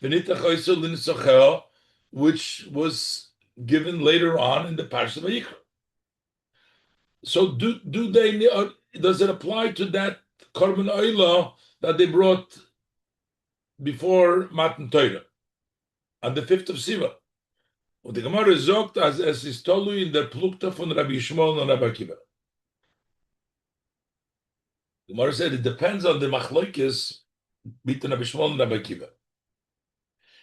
v'nita choyso l'nisachel, which was given later on in the Parshas of Vayikra. So do they? Does it apply to that korban oila that they brought before Matan Torah on the 5th of Sivan? Und the Gemara sagt, as es ist tolu in der Plukta von Rabbi Shmuel and Rabbi Akiva. The Gemara said it depends on the machloikes between Rabbi Shmuel and Rabbi Akiva.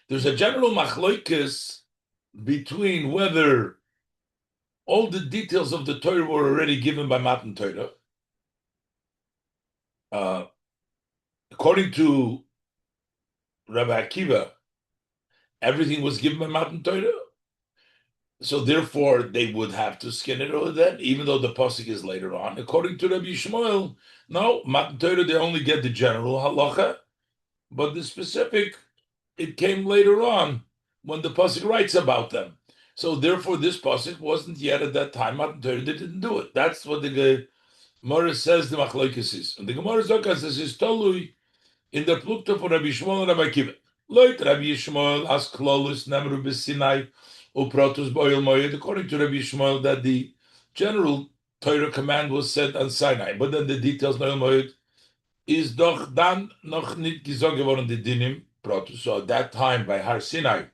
There's a general machloikes between whether all the details of the Torah were already given by Matan Torah. According to Rabbi Akiva, everything was given by Matan Torah. So therefore, they would have to skin it over then, even though the pasuk is later on. According to Rabbi Shmuel, no, Matan Torah, they only get the general halacha, but the specific, it came later on when the pasuk writes about them. So therefore, this pasuk wasn't yet at that time. Matan Torah, they didn't do it. That's what the Gemara says the machlokes is. And the Gemara says this is tolui in the plukta for Rabbi Shmuel and Rabbi Akiva. Loit Rabbi Shmuel as klolus nemru b'Sinai uprotus b'oil moed. According to Rabbi Shmuel, that the general Torah command was said on Sinai, but then the details no moed is doch dan noch nit gesagt geworden die dinim protus. So at that time by Har Sinai,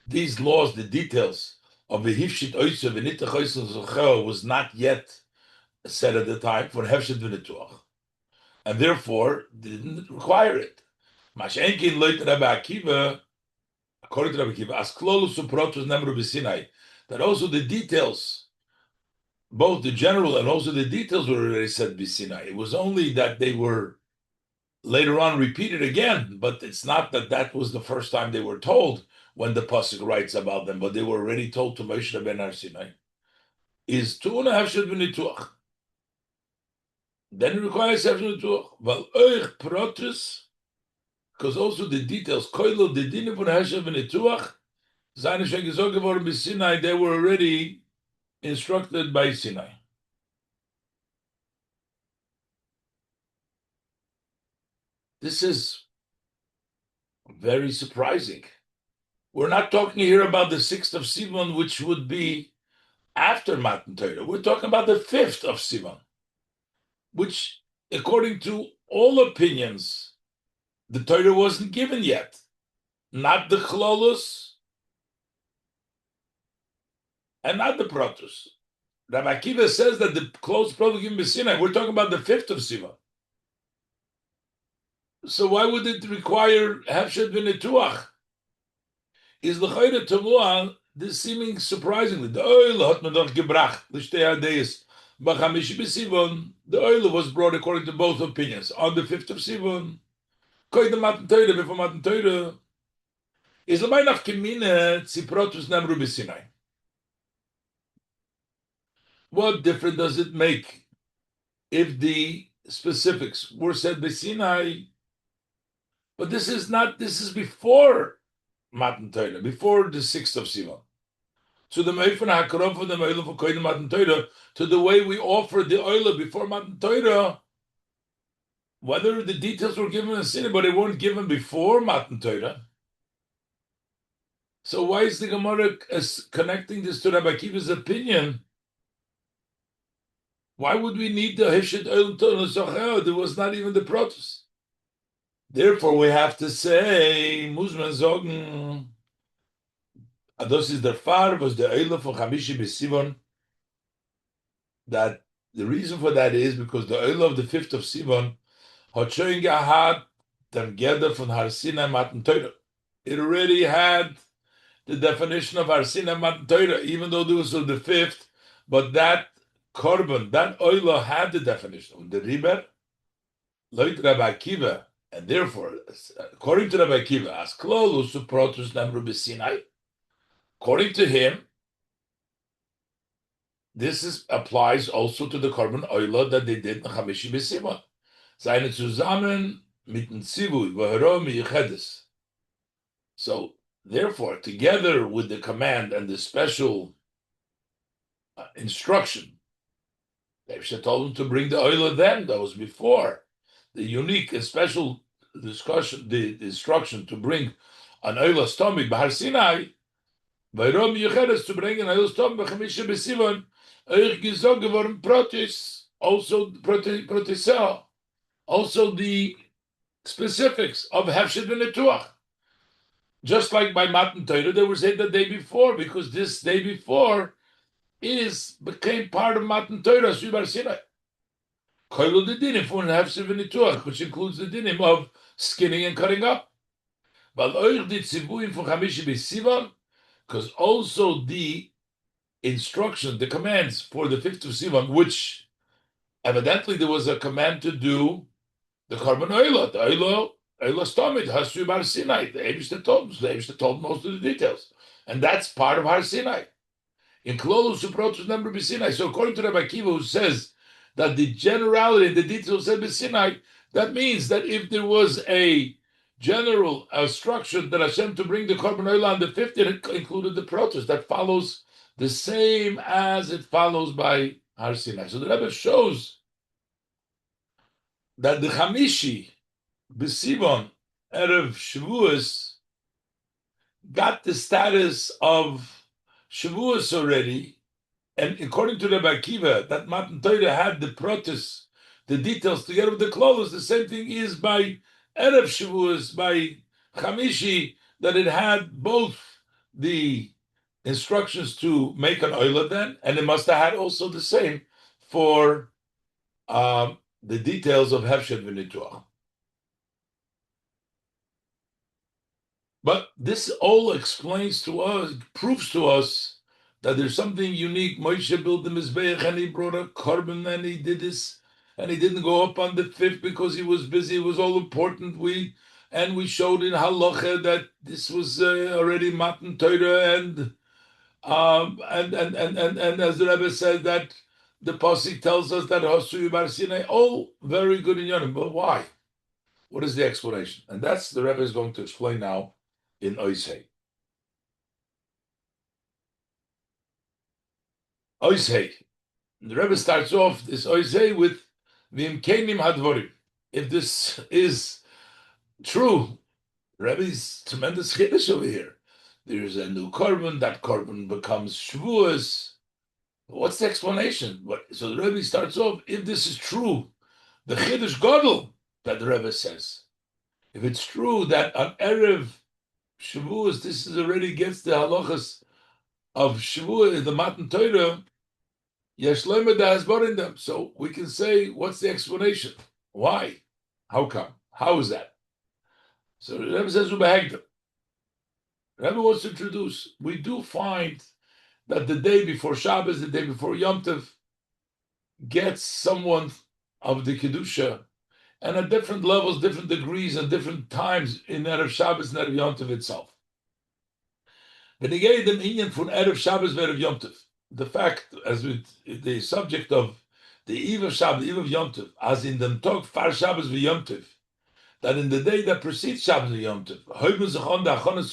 these laws, the details of the hifshit oisa v'nitach oisa zochel was not yet said at the time for hefshit v'nituach, and therefore didn't require it. Mashenkin loit Rabbi Akiva, according to Rabbi Akiva, as klolus uprotus nemru b'Sinai, that also the details, both the general and also the details were already said b'Sinai. It was only that they were later on repeated again, but it's not that that was the first time they were told when the pasuk writes about them, but they were already told to Moshe Rabbeinu Har Sinai. Is tu'una hefshit v'nituach. Then it requires hefshit v'nituach. Val oich protus, because also the details, koilo the dinim von hefshit v'nituach, zayne shen gezog geworden bis Sinai, they were already instructed by Sinai. This is very surprising. We're not talking here about the 6th of Sivan, which would be after Matan Torah. We're talking about the 5th of Sivan, which, according to all opinions, the Torah wasn't given yet. Not the Chlolus and not the Protus. Rabbi Akiva says that the close Protus given by Sinai. We're talking about the 5th of Sivan. So why would it require Hefshet v'Nituach? Is l'chayre tamua, this seeming surprisingly, the oil hat man doch gebracht, l'shtei hadeyes, b'chamishi b'Sivan, the oil was brought according to both opinions, on the 5th of Sivan, koydem Matan Torah, before Matan Torah, is l'may nach kemine tziprotus nemru b'Sinai. What difference does it make if the specifics were said by Sinai? But this is before Matan Torah, before the 6th of Sivan. So the Meifan HaKarov for the Meiluf for Koydem Matan Torah, to the way we offered the oil before Matan Torah, whether the details were given in Sinai, but they weren't given before Matan Torah. So why is the Gemara connecting this to Rabbi Akiva's opinion? Why would we need the Hifshet Oil Torah? There was not even the Protus. Therefore, we have to say, Muzman Zogen, das ist der Fall, was der Eile von Chamishi bis Sivan, that the reason for that is because the Eile of the 5th of Sivan hat schon gehad dem Geder von Har Sinai Matan Torah. It already had the definition of Har Sinai Matan Torah, even though this was the 5th, but that korban, that Eile had the definition. Und der Rebbe, Leut Rabbi Akiva, and therefore, according to Rabbi Akiva, as klolus to protus namru b'Sinai, according to him, this applies also to the korban oila that they did in Chamishi b'Sivan. Seine zusammen mit dem Zivui v'haro miyichedes. So, therefore, together with the command and the special instruction, they should told him to bring the oila then. That was before the unique and special discussion, the instruction to bring an oila stomach b'Har Sinai. V'haro miyichedes to bring an oila stomach b'Chamishi b'Sivan. Also protisel, also the specifics of Hefshed v'Netuach. Just like by Matan Torah, they were saying the day before, because this day before became part of Matan Torah, Subar Sinai. Koilu the dinim for Hefshed v'Netuach, which includes the dinim of skinning and cutting up. But oich di tzivuim for Chamishi b'Sivan, because also the instruction, the commands for the 5th of Sivan, which evidently there was a command to do the korban oila, the oila stomach, Hasu Bar Sinai. The Eibishter told most of the details, and that's part of Har Sinai. In Klolus Suprotus number Sinai. So according to Rabbi Akiva, who says that the generality, the details said Sinai, that means that if there was a general instruction that Hashem to bring the korban oila on the 5th, it included the protus that follows the same as it follows by Har Sinai. So the Rebbe shows that the Chamishi b'Sivan Erev Shavuos got the status of Shavuos already, and according to Rebbe Akiva, that Matan Torah had the protus, the details together with the klolos. The same thing is by Erev Shavuos, by Chamishi, that it had both the instructions to make an oila then, and it must have had also the same for the details of Hefshed v'Netuach. But this all explains to us, proves to us that there's something unique. Moshe built the Mizbeach and he brought a korban and he did this, and he didn't go up on the 5th because he was busy. It was all important. We showed in halacha that this was already Matan Torah and as the Rebbe said that the pasuk tells us that Hasu Bar Sinai, all very good in Yonim, but why? What is the explanation? And that's the Rebbe is going to explain now in Oishei. Oishei. The Rebbe starts off this Oishei with Vim Kenim Hadvorim. If this is true, the Rebbe's tremendous chiddush over here. There's a new korban. That korban becomes Shavuos. What's the explanation? So the Rebbe starts off, if this is true, the chiddush gadol that the Rebbe says, if it's true that on Erev Shavuos, this is already gets the halachas of Shavuos, the Matan Torah, yesh loimer da hasbar in them. So we can say, what's the explanation? Why? How come? How is that? So the Rebbe says, ubehegdem. Rebbe wants to introduce, we do find that the day before Shabbos, the day before Yom Tov, gets someone of the Kedusha, and at different levels, different degrees, and different times in Erev Shabbos and Erev Yom Tov itself. When he gave them inyan from Erev Shabbos and Erev Yom Tov, the fact, as with the subject of the Eve of Shabbos, the Eve of Yom Tov, as in the Tog Far Shabbos and Yom Tov, that in the day that precedes Shabbos and Yom Tov,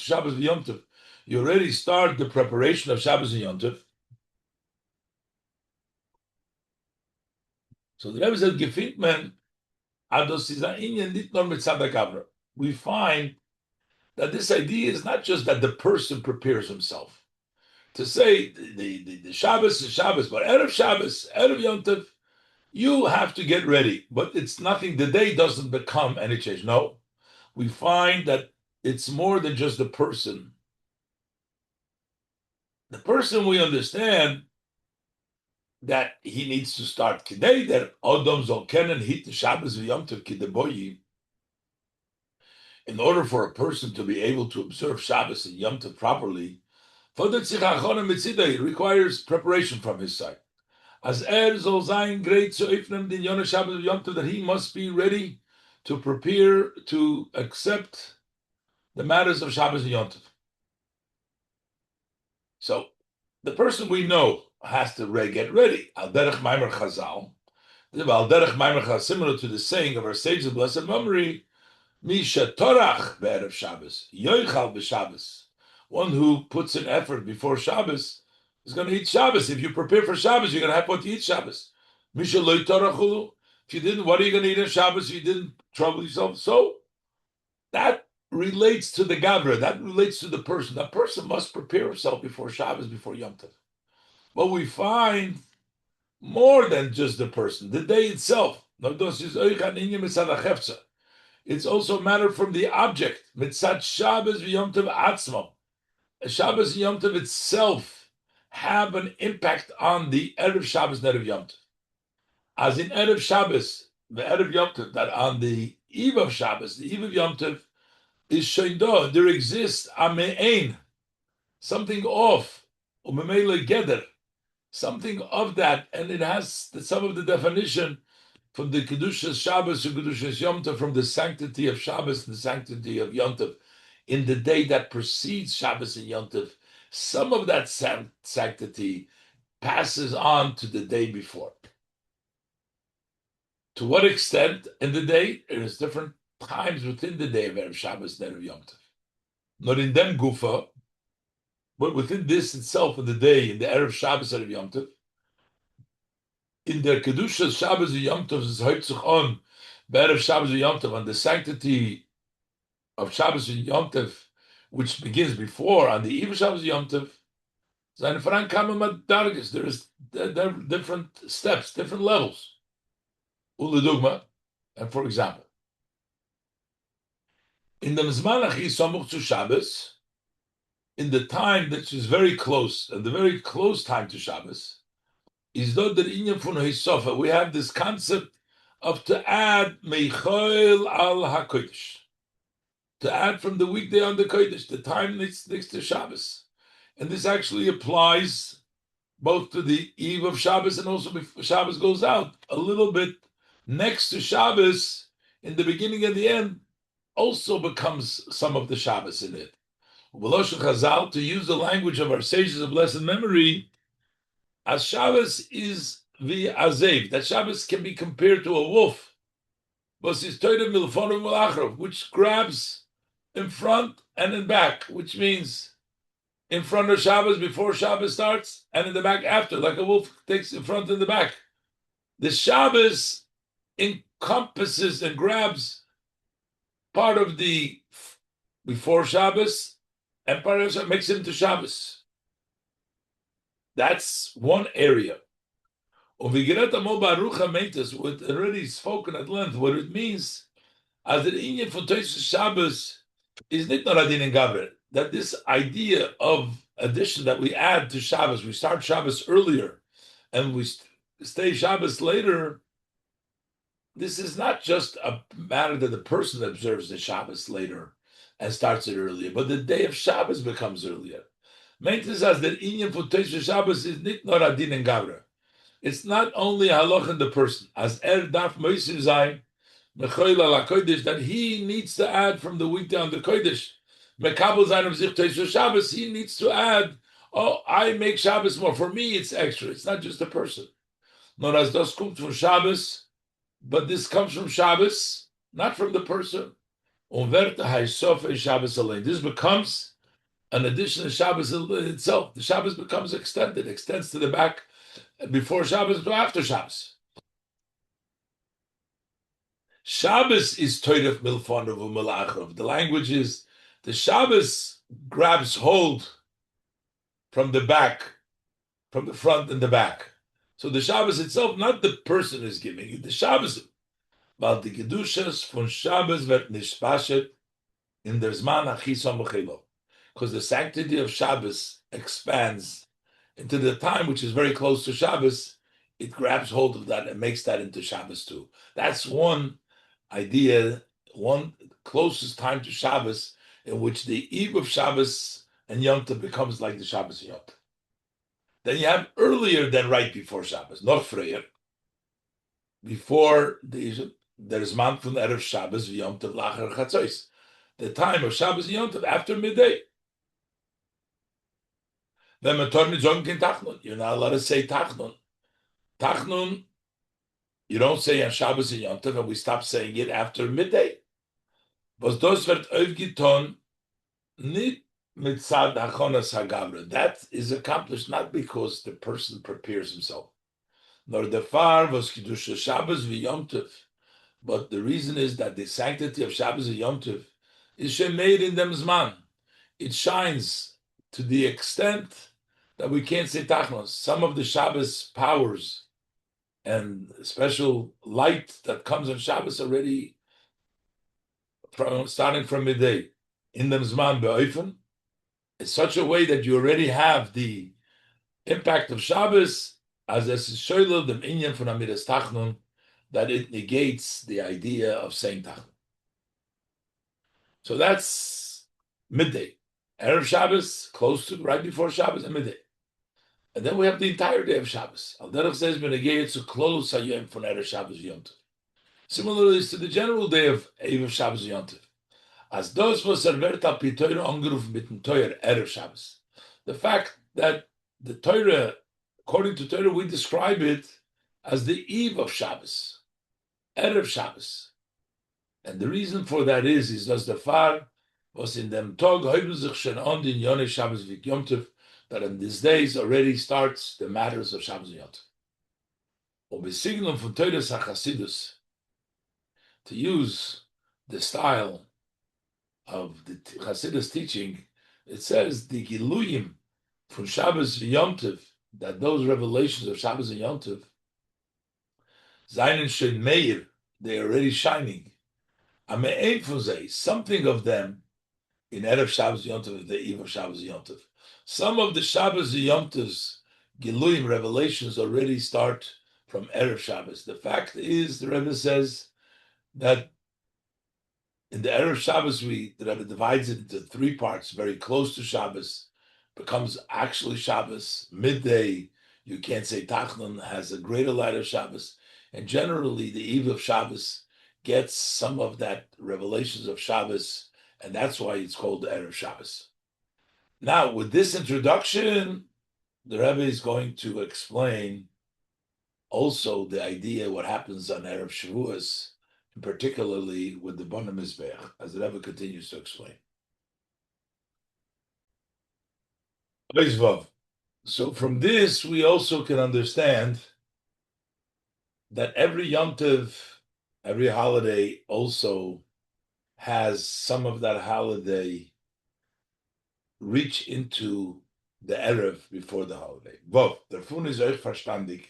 Shabbos and Yom Tov, you already start the preparation of Shabbos and Yom Tov. So the Rebbe said, "Gefindt man, ados is ein inyan nit nur mit Tzaddik Avra." We find that this idea is not just that the person prepares himself to say the Shabbos is Shabbos, but Erev Shabbos, Erev Yom Tov, you have to get ready. But it's nothing. The day doesn't become any change. No, we find that it's more than just the person. The person, we understand that he needs to start today, that Adam zol kenen hit Shabbos v'Yom Tov kideboyi. In order for a person to be able to observe Shabbos and Yom Tov properly, it requires preparation from his side. As zol zayin great so ifnem din Yom Shabbos v'Yom Tov, that he must be ready to prepare to accept the matters of Shabbos and Yom Tov. So the person we know has to get ready. Al derech maimer chazal. Al derech maimer chazal, similar to the saying of our sages of blessed memory, Misha torach be'erev Shabbos, yoichal b'Shabbos. One who puts in effort before Shabbos is going to eat Shabbos. If you prepare for Shabbos, you're going to have what to eat Shabbos. Misha loy torachulu. If you didn't, what are you going to eat on Shabbos? If you didn't trouble yourself. So that relates to the Gavra. That relates to the person. That person must prepare himself before Shabbos, before Yom Tov. But we find more than just the person. The day itself. It's also a matter from the object. Mitzat Shabbos v'Yom Tov atzmo. Shabbos and Yom Tov itself have an impact on the Erev Shabbos and Erev Yom Tov. As in Erev Shabbos, the Erev Yom Tov, that on the eve of Shabbos, the eve of Yom Tov, is shoido. There exists a me'ein, something off, umemele geder, something of that, and it has some of the definition from the Kedushas Shabbos to Kedushas Yom Tov, from the sanctity of Shabbos and the sanctity of Yom Tov, in the day that precedes Shabbos and Yom Tov. Some of that sanctity passes on to the day before. To what extent in the day? There's different times within the day of Erev Shabbos and Erev Yom Tov. Not in them gufa, but within this itself of the day, in the Erev Shabbos and Erev Yom Tov, in their Kedusha Shabbos and Yom Tov is Heitzach on Erev Shabbos and Yom Tov, on the sanctity of Shabbos and Yom Tov, which begins before, on the eve of Shabbos and Yom Tov, there is different steps, different levels. Uledugma, and for example, in the Mizbeach Samuch to Shabbos, in the time that is very close, and the very close time to Shabbos, is not the inyan fun hisofa. We have this concept of to add meichol al hakodesh, to add from the weekday on the kodesh, the time next to Shabbos, and this actually applies both to the eve of Shabbos and also before Shabbos goes out. A little bit next to Shabbos, in the beginning and the end, also becomes some of the Shabbos in it. Wolosow Chazal, to use the language of our sages of blessed memory, as Shabbos is the azev, that Shabbos can be compared to a wolf, which grabs in front and in back, which means in front of Shabbos before Shabbos starts, and in the back after, like a wolf takes in front and the back. The Shabbos encompasses and grabs part of the before Shabbos, and part of Shabbos makes it into Shabbos. That's one area. With already spoken at length, what it means, as the inyan for Shabbos is not adin and gavre. That this idea of addition that we add to Shabbos, we start Shabbos earlier, and we stay Shabbos later. This is not just a matter that the person observes the Shabbos later and starts it earlier, but the day of Shabbos becomes earlier. Maintenance as the inyan for Shabbos is not adin and gavre. It's not only halach in the person, as daf moisim zayin mechoil ala kodesh, that he needs to add from the weekday on the kodesh. Mekabel zayin of zich teisha Shabbos, he needs to add. Oh, I make Shabbos more. For me, it's extra. It's not just the person. Not as das kommt from Shabbos, but this comes from Shabbos, not from the person. This becomes an addition to Shabbos itself. The Shabbos becomes extended, extends to the back before Shabbos to after Shabbos. Shabbos is toidef milfonov u'melachov. The language is the Shabbos grabs hold from the back, from the front and the back. So the Shabbos itself, not the person is giving it, the Shabbos. But the Kedushas von Shabbos wird nicht spashet in the Zman HaChisam B'Chelo, because the sanctity of Shabbos expands into the time which is very close to Shabbos. It grabs hold of that and makes that into Shabbos too. That's one idea, one closest time to Shabbos, in which the eve of Shabbos and Yom Tov becomes like the Shabbos and Yom Tov. Then you have earlier than right before Shabbos, not Freyer, before there's man from the Erev Shabbos, Yom Tov Lachar Chatzos, the time of Shabbos and Yom Tov after midday. Then you're not allowed to say Tachnun. Tachnun, you don't say on Shabbos and Yom Tov, and we stop saying it after midday. Was das wird aufgetan nicht mit Tzad Hachonas Hagavra. That is accomplished not because the person prepares himself, nor the far was Kiddush Shabbos v'Yom Tov. But the reason is that the sanctity of Shabbos and Yom Tov is made in them Zman. It shines to the extent that we can't say Tachnos. Some of the Shabbos powers and special light that comes on Shabbos already starting from midday in them Zman be'oifen, in such a way that you already have the impact of Shabbos as a shoylo dem inyan from Amidas Tachnun, that it negates the idea of saying Tachnun. So that's midday. Erev Shabbos, close to, right before Shabbos, and midday. And then we have the entire day of Shabbos. Al Derech says, "Benegei to close hayom from Erev Shabbos Yom Tov." Similarly to the general day of Erev Shabbos Yom Tov. As those was servert al pi Torah angerufen mit dem Torah Erev Shabbos. The fact that the Torah, according to Torah, we describe it as the eve of Shabbos, Erev Shabbos. And the reason for that is that the far was in them Tag heuben sich schon an den Yonei Shabbos v'Yom Tov, that in these days already starts the matters of Shabbos and Yom Tov. Or besignum von Teures HaChasidus, to use the style of the Chasidus teaching, it says the Giluyim from Shabbos and Yom Tov, that those revelations of Shabbos and Yom Tov, Zainen Shen Meir, they are already shining. Something of them in Erev Shabbos Yom Tov, the eve of Shabbos Yom Tov. Some of the Shabbos Yom Tov's Giluyim revelations already start from Erev Shabbos. The fact is, the Rebbe says that in the Erev Shabbos, the Rebbe divides it into three parts, very close to Shabbos, becomes actually Shabbos. Midday, you can't say Tachnun, has a greater light of Shabbos. And generally, the eve of Shabbos gets some of that revelations of Shabbos, and that's why it's called the Erev Shabbos. Now, with this introduction, the Rebbe is going to explain also the idea what happens on Erev Shavuos, and particularly with the Bona Mizbeach, as the Rebbe continues to explain. So from this, we also can understand that every Yom Tov, every holiday also has some of that holiday reach into the Erev before the holiday. Davon ist euch verstandig,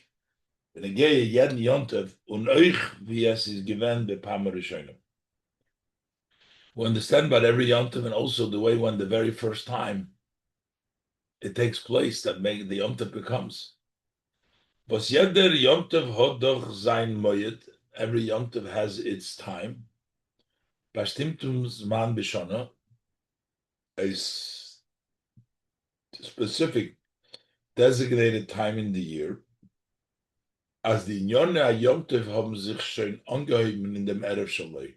wenn ich gehe jeden Yom Tov und euch, wie es ist gewähnt, bepam Rishonim. We understand about every Yom Tov and also the way when the very first time it takes place that make the Yom Tov becomes. Was jeder Yom Tov hat doch sein Moed, every Yom Tov has its time. Bestimmtum Zman Bishana, a specific designated time in the year. As die Yonah Yom Tov haben sich schon angeheben in dem Erev Shaloi.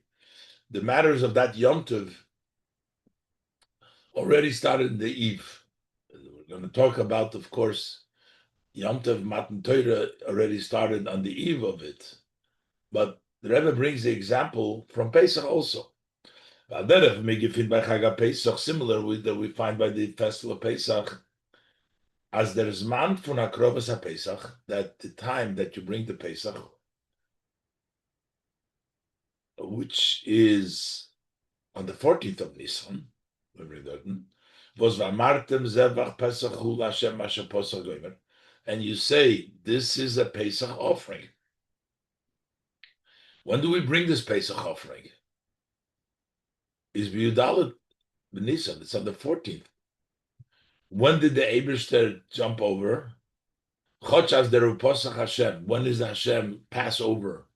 The matters of that Yom Tov already started in the eve. We're going to talk about, of course, Yom Tov Matan Torah already started on the eve of it. But the Rebbe brings the example from Pesach also. Similar that we find by the festival of Pesach, as there is man from Akrovas HaPesach, that the time that you bring the Pesach, which is on the 14th of Nisan, was Vamartem Zevach Pesach Hu Lashem Masha Pesach Gomer, and you say this is a Pesach offering. When do we bring this Pesach offering? is B'Yudalet B'Nisan. It's on the 14th. When did the Eberster jump over? Chochas deru posach Hashem. When is the Hashem Passover?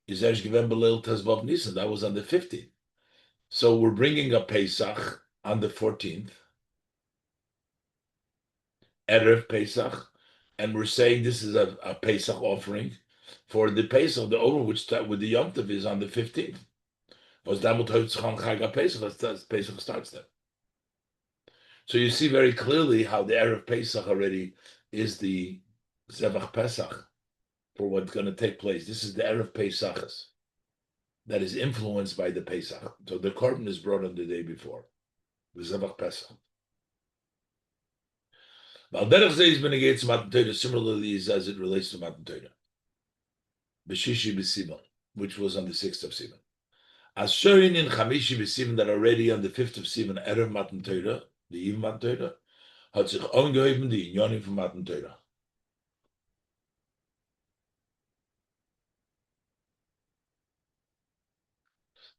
Izesh given belil tezvav Nisan. That was on the 15th. So we're bringing a Pesach on the 14th, Erev Pesach, and we're saying this is a Pesach offering for the Pesach, the over which with the Yom Tov is on the 15th. Was damit Chag HaPesach? That's Pesach starts there. So you see very clearly how the Erev Pesach already is the Zevach Pesach for what's going to take place. This is the Erev Pesachas that is influenced by the Pesach. So the korban is brought on the day before, the Zevach Pesach. Matan Torah similarly as it relates to Matan Torah. B'Shishi B'Sivan, which was on the 6th of Sivan. As shown in Chamishi B'Sivan, that already on the 5th of Sivan, Erev Matan Torah, the Eve Matan Torah, hat sich angeheben die Inyanim von Matan Torah.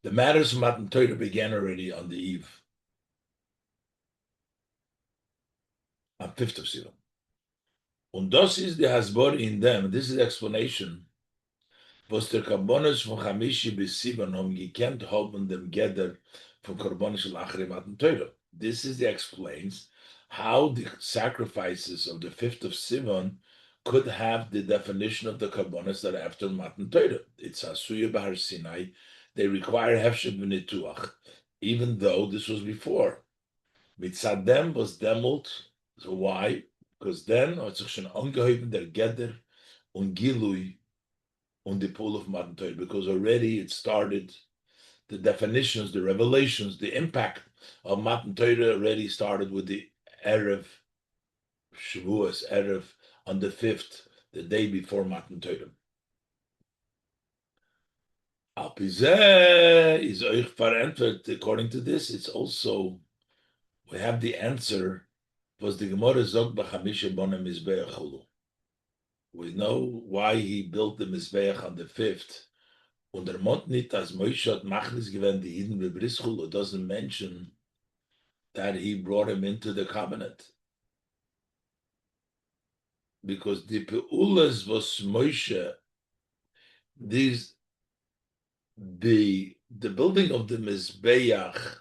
The matters of Matan Torah began already on the Eve, on 5th of Sivan. Und das ist die Hasbor in them, this is the explanation, was der Karbonis von Chamishi bis Sivan haben gekannt haben dem Geder von Karbonis Lachre Matan Torah. This is the explains how the sacrifices of the 5th of Sivan could have the definition of the Karbonis that after Matan Torah. It's Hasuya Bahar Sinai. They require Hefshet V'Nituach, even though this was before. Mitzadem was demult. So why? Because then hat sich schon angeheben der Geder und Gilui on the pool of Matan Torah, because already it started the definitions, the revelations, the impact of Matan Torah already started with the Erev Shavuos, Erev on the 5th, the day before Matan Torah. Alpizeh is euch verantwortet. According to this, it's also, we have the answer, was the Gemara zog b'chamisha bona Mizbeach chulu. We know why he built the Mizbeach on the 5th. Und mont nicht, as Moshe hat machlis gewend die Eden bebris chulu. It doesn't mention that he brought him into the covenant. Because the peulas was Moshe, the building of the Mizbeach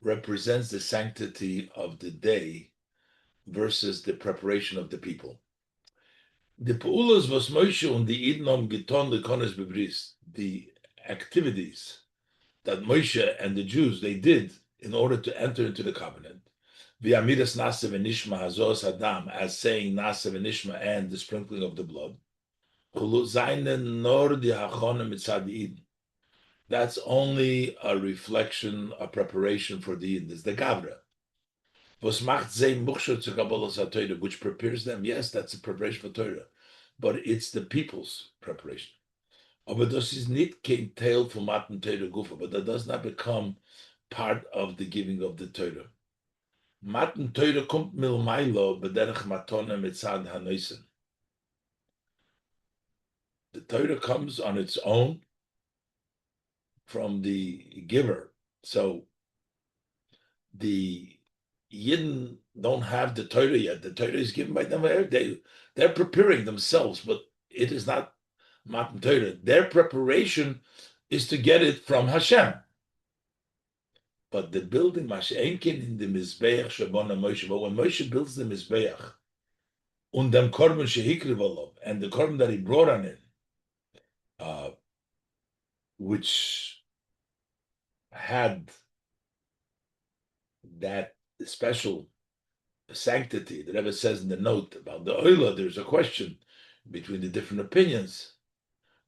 represents the sanctity of the day versus the preparation of the people. The peulas was Moshe und die Eden haben getan lekones bebris. The activities that Moshe and the Jews they did in order to enter into the covenant. V'amidas nasa v'nishma hazos adam, as saying nasa v'nishma and the sprinkling of the blood. That's only a reflection, a preparation for the Eden. It's the Gavra. Which prepares them. Yes, that's a preparation for Torah, but it's the people's preparation. But that does not become part of the giving of the Torah. Matan Torah kommt milmaylo b'derech matona mitzad hanoisen. The Torah comes on its own from the giver. So the Yidden don't have the Torah yet. The Torah is given by them. They're preparing themselves, but it is not Matan Torah. Their preparation is to get it from Hashem. But the building, Mashenkin in the Mizbeach Shabona Moshe, but when Moshe builds the Mizbeach, und dem Korban shehikriv olav, and the korban that he brought on it, which had that special sanctity. The Rebbe says in the note about the oila, there's a question between the different opinions,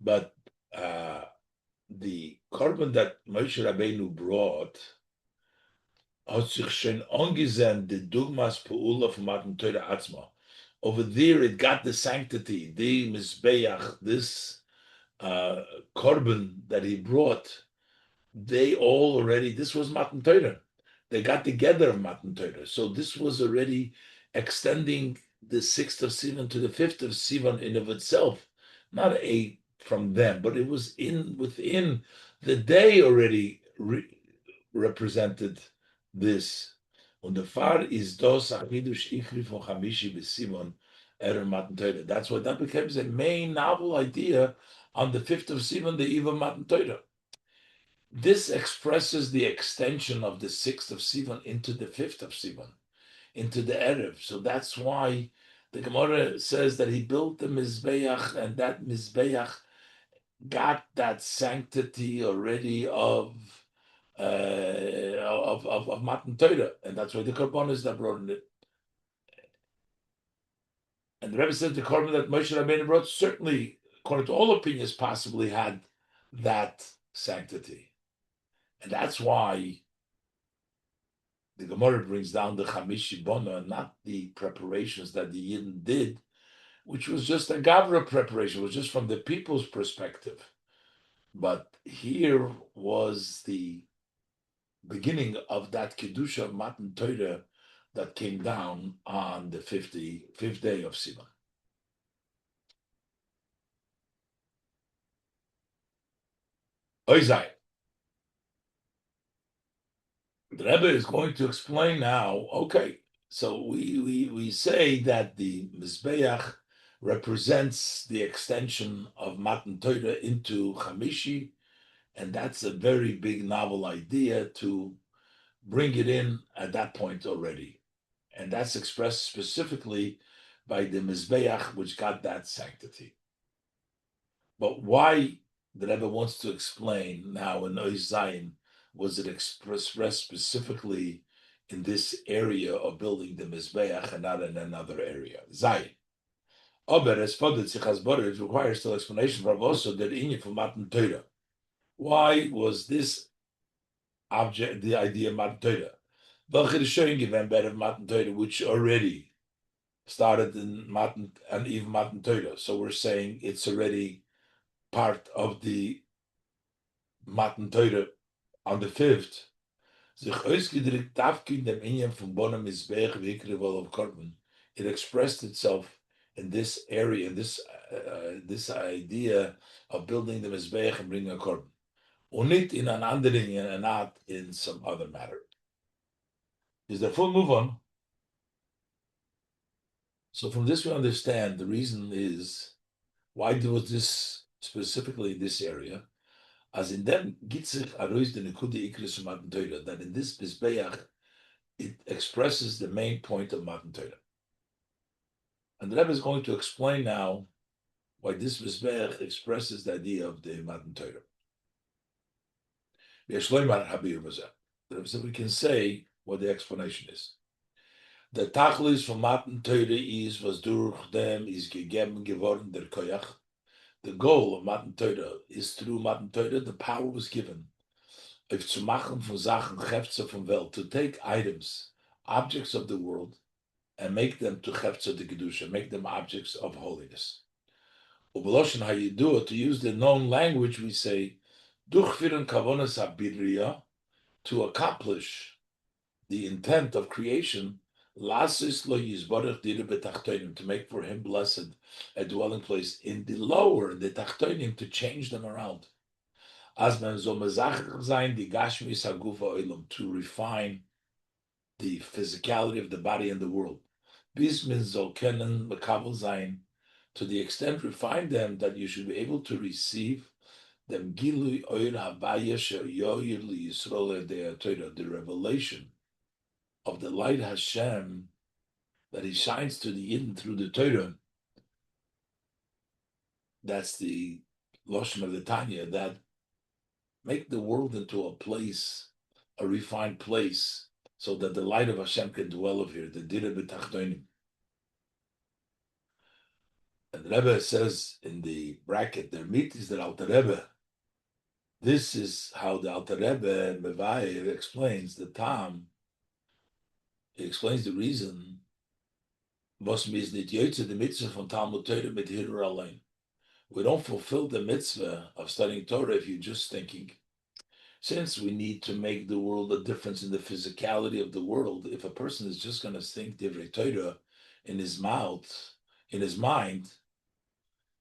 but the korban that Moshe Rabbeinu brought hat sich schon angesehen, the dugmas peula from Matan Torah atzma. Over there, it got the sanctity, the Mizbeach, this korban that he brought. They all already, this was Matan Torah. They got together of Matan Torah. So this was already extending the 6th of Sivan to the 5th of Sivan in of itself. Not from them, but it was within the day already represented this. Und der Fahr ist das Achidush Ichri von Chamishi bis Sivan Erev Matan Torah. That's why that becomes a main novel idea on the 5th of Sivan, the eve of Matan Torah. This expresses the extension of the 6th of Sivan into the 5th of Sivan, into the Erev. So that's why the Gemara says that he built the Mizbeach, and that Mizbeach got that sanctity already of Matan Torah, and that's why the Korbanos that brought in it. And the Rebbe said the Korban that Moshe Rabbeinu brought certainly, according to all opinions, possibly had that sanctity, and that's why the Gemara brings down the Chamishi Bona, and not the preparations that the Yidden did, which was just a Gavra preparation, it was just from the people's perspective. But here was the beginning of that Kedusha of Matan Torah that came down on the 55th day of Sivan. Oizai. The Rebbe is going to explain now, okay, so we say that the Mizbeach represents the extension of Matan Torah into Chamishi, and that's a very big novel idea to bring it in at that point already. And that's expressed specifically by the Mizbeach, which got that sanctity. But why the Rebbe wants to explain now in Ois Zayin was it expressed specifically in this area of building the Mizbeach and not in another area? Zayin. Aber as for the Sichas Borah, it requires still explanation for also the Inyan for Matan Torah. Why was this object, the idea of Matan Torah? Welche showing given better Matan Torah, which already started in Matan and even Matan Torah. So we're saying it's already part of the Matan Torah on the 5th. It expressed itself in this area, in this idea of building the Mizbeach and bringing a korban. Unit in an anderen and not in some other matter. Is the full move on? So from this we understand the reason is why there was this specifically in this area, as in them gitzich arois the nekudi ikris Matan Torah, that in this Mizbeach it expresses the main point of Matan Torah. And the Rebbe is going to explain now why this Mizbeach expresses the idea of the Matan Torah. The Rebbe said we can say what the explanation is. The Tachlis from Matan Torah is was durch dem is gegeben geworden der Koyach. The goal of Matan Torah is through Matan Torah the power was given. If zu machen von Sachen Hefze from Welt, to take items, objects of the world, and make them to Hefze de Kedusha, make them objects of holiness. Ubeloshen how you do it, to use the known language, we say durchführen kavonas habiriyah, to accomplish the intent of creation. Lasis lo yizbarach dirah betachtonim, to make for him blessed a dwelling place in the lower, the tachtonim, to change them around. As man so mezachach sein die gashmis hagufa olam, to refine the physicality of the body and the world. Bis men so kennen mekabel sein, to the extent refine them that you should be able to receive them gilui oir havaya she'yoyir li Yisrael de Torah, the revelation of the light Hashem that He shines to the Yidden through the Torah. That's the Loshem of the Tanya, that make the world into a place, a refined place, so that the light of Hashem can dwell over here, the dirah b'tachtonim. And the Rebbe says in the bracket, there is the Alter Rebbe. This is how the Alter Rebbe Mevayer explains the Tam. He explains the reason. Was mir ist nicht jetzt the mitzvah von Talmud Torah mit Hirur allein. We don't fulfill the mitzvah of studying Torah if you're just thinking. Since we need to make the world a difference in the physicality of the world, if a person is just going to think divrei Torah in his mouth, in his mind,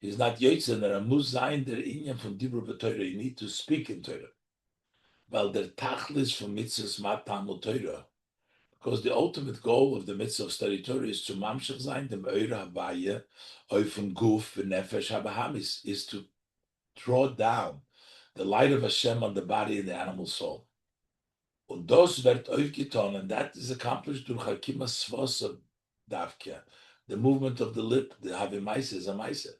he's not yotzen. There are muzayin der inyan from divrei Torah. You need to speak in Torah. Weil der Tachlis von Mitzvahs Matan Torah, because the ultimate goal of the mitzvah of study Torah is to mamshach sein, dem Eure Habaye, Oifem Guf, Nefesh Habahamis, is to draw down the light of Hashem on the body and the animal soul. Und das wird aufgetan, and that is accomplished durch Hakima Svosa Davkia, the movement of the lip, the Havimaisa is a Maisa.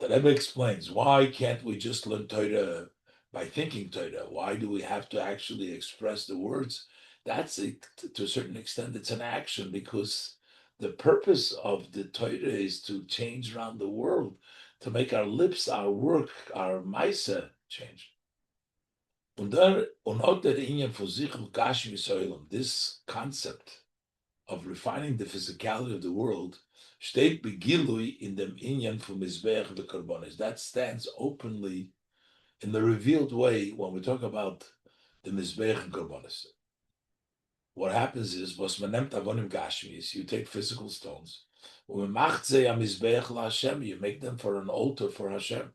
The Rebbe explains, why can't we just learn Torah by thinking Torah? Why do we have to actually express the words? That's to a certain extent, it's an action, because the purpose of the Torah is to change around the world, to make our lips, our work, our Maisa change. This concept of refining the physicality of the world steht begilui in dem inyan from Mizbeach the Karbonis. That stands openly in the revealed way when we talk about the Mizbeach and Karbonis. What happens is, was man nemt avonim gashmis, you take physical stones, you make them for an altar for Hashem.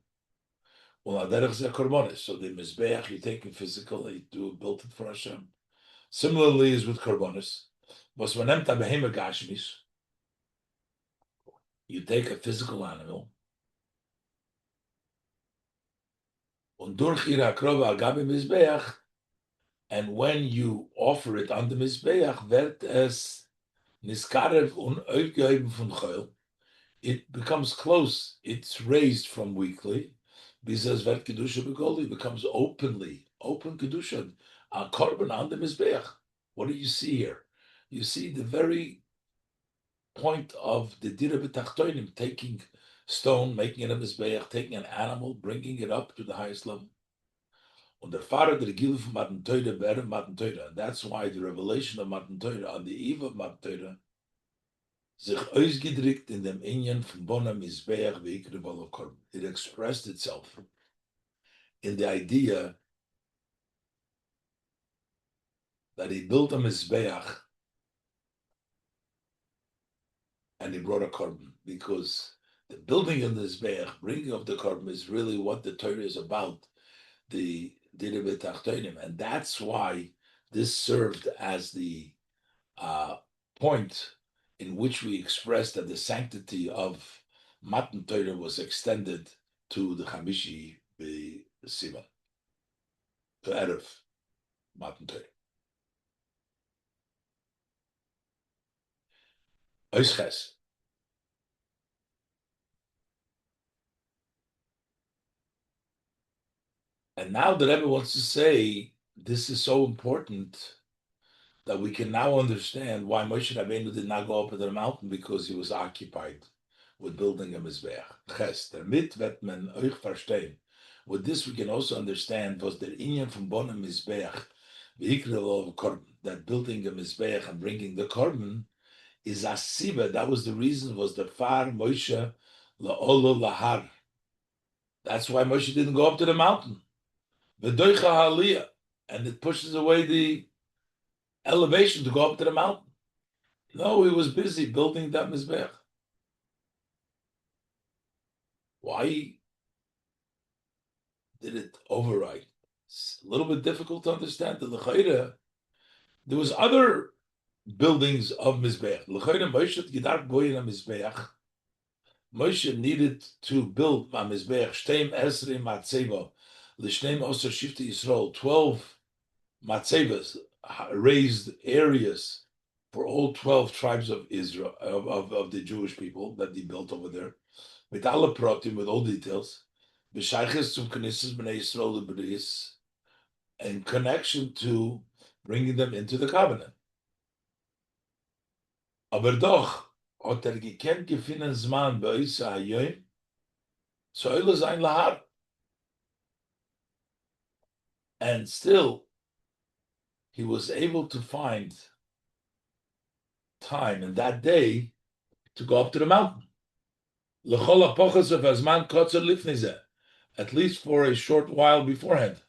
So the Mizbeach, you take it physical, you built it for Hashem. Similarly is with Karbonis. You take a physical animal, and when you offer it on the Mizbeach, it becomes close, it's raised from weekly. It becomes open kedusha, korban on the Mizbeach. What do you see here? You see the very point of the dirah b'tachtonim, taking stone, making it a Mizbeach, taking an animal, bringing it up to the highest level. And the father the Gil of Matan Torah, Erev Matan Torah. That's why the revelation of Matan Torah on the eve of Matan Torah sich ausgedrückt in dem Inyan von Bona Mizbeach ve'ikre balo korban. It expressed itself in the idea that he built a Mizbeach and he brought a korban, because the building of the Mizbeach, bringing of the korban, is really what the Torah is about, the dirah b'tachtonim, and that's why this served as the point in which we expressed that the sanctity of Matan Torah was extended to the Chamishi Sivan, to Erev Matan Torah. Oisches. And now the Rebbe wants to say this is so important that we can now understand why Moshe Rabbeinu did not go up to the mountain, because he was occupied with building a Mizbeach. Ches, damit wird man euch verstehen. With this we can also understand was der Inyan from Bona Mizbeach, of korban, that building a Mizbeach and bringing the korban is a siba. That was the reason, was the far Moshe la'olo lahar. That's why Moshe didn't go up to the mountain. V'doicha haliyah, and it pushes away the elevation to go up to the mountain. No, he was busy building that Mizbeach. Why did it override? It's a little bit difficult to understand. The L'chayra, there was other buildings of Mizbeach. L'chayra, Moshe Gidar Boyin Mizbeach. Moshe needed to build a Mizbeach. Shteim Esrei Matzeva, L'shneim Oser Shifti Yisrael, 12 Matzevas, raised areas for all 12 tribes of Israel, of the Jewish people that he built over there. With alle pratim, with all details. B'shayches zum Knesses b'nei Yisrael l'bris, in connection to bringing them into the covenant. Aber doch hat gekannt gefunden Zman be'isa hayoyim, soll sein lahar. And still, he was able to find time in that day to go up to the mountain. L'chol ha'pochas of hazman kotzer lifnei zeh, at least for a short while beforehand.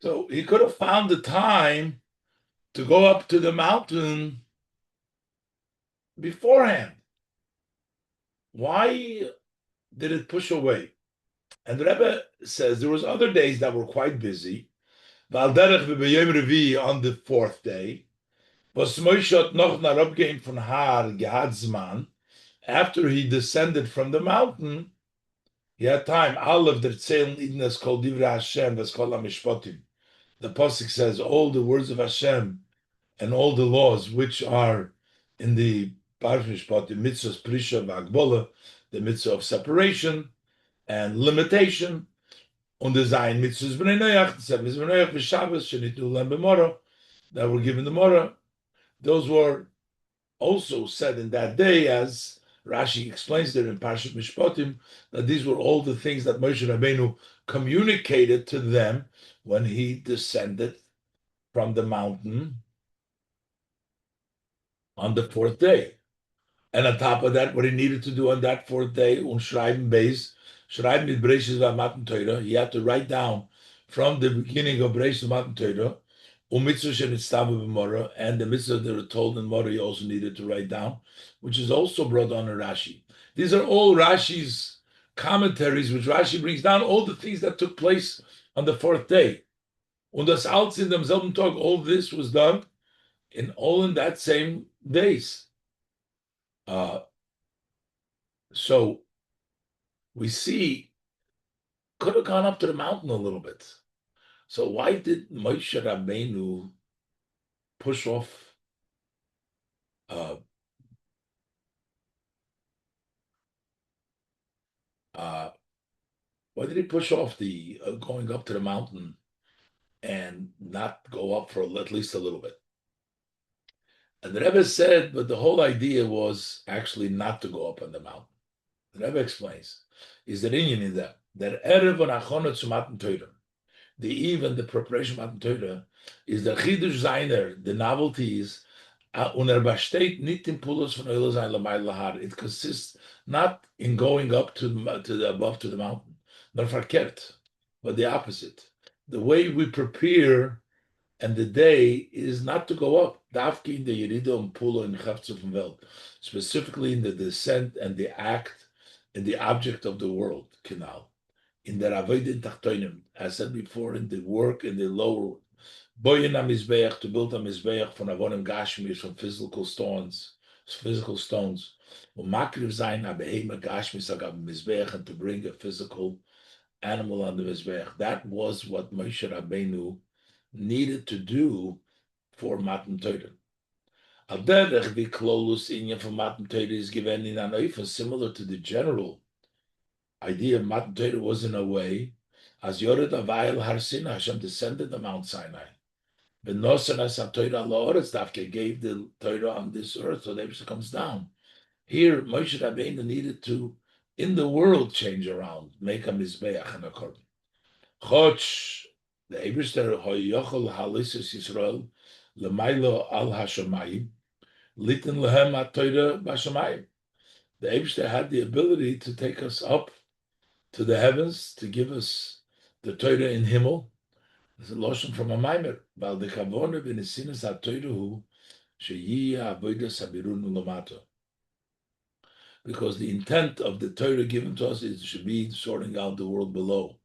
So he could have found the time to go up to the mountain beforehand. Why did it push away? And the Rebbe says there was other days that were quite busy. On the fourth day, was Moshe noch narabgein von Har gehad Zman. After he descended from the mountain, he had time. All of the Tzeilen Idnas called Divrei Hashem, that's called Amishpotim. The Pasuk says all the words of Hashem and all the laws which are in the Parshas Mishpatim, mitzvahs Prisha V'Agbola, the mitzvah of separation and limitation, und the Zayin mitzvahs B'nei Noach, the seven mitzvahs B'nei Noach, v'Shabbos, shenitu lem b'morah, that were given the Morah. Those were also said in that day, as Rashi explains there in Parshas Mishpatim, that these were all the things that Moshe Rabbeinu communicated to them when he descended from the mountain on the fourth day. And on top of that, what he needed to do on that fourth day, schreiben mit Bereshis Matan Torah, he had to write down from the beginning of Bereshis Matan Torah, mitzvah shenitztavu b'morah, and the mitzvah that were told in Morah he also needed to write down, which is also brought on in Rashi. These are all Rashi's commentaries, which Rashi brings down all the things that took place on the fourth day. Und das alles in demselben Tag, all this was done all in that same days. So we see, could have gone up to the mountain a little bit. So why did Moshe Rabbeinu push off why did he push off the going up to the mountain and not go up for at least a little bit? And the Rebbe said, but the whole idea was actually not to go up on the mountain. The Rebbe explains, is there in that Erev Chag HaShavuos Matan Torah, the eve and the preparation of Matan Torah, is the Chidush Zainer, the novelties, it consists not in going up to the above to the mountain, nor verkehrt, but the opposite. The way we prepare and the day is not to go up. Dafki in the Yerida and Pula in Chavtzu from Welt, specifically in the descent and the act and the object of the world, Canal. In the Avodah Tachtonim, as said before, in the work in the lower Boyin Mizbeach, to build a Mizbeach from Avonim Gashmis, from physical stones, Makriv Zayin Abehema Gashmis Agab Mizbeach, and to bring a physical animal on the Mizbeach. That was what Moshe Rabbeinu needed to do for Matan Torah. Al derech the klolus inyan for Matan Torah is given in Anoifa, similar to the general idea of Matan Torah was in a way, as Yored Avayel Har Sinai, Hashem descended to Mount Sinai. Benosanas HaTorah La'oretz Dafke gave the Torah on this earth, so the Eibusha comes down. Here, Moshe Rabbeinu needed to, in the world, change around, make a Mizbeach and a Korban. Choch, the Eibusha Hoyochel Halisus Yisrael, Lemailo Al Hashemayim, Litin Lehem HaTorah Bashemayim. The Eibusha had the ability to take us up to the heavens, to give us the Torah in Himmel. It's a lotion from a Maimer. Val de Kavone v'nesinas ha-Torah sheyiya avodas habirunu lamato. Because the intent of the Torah given to us is to be sorting out the world below.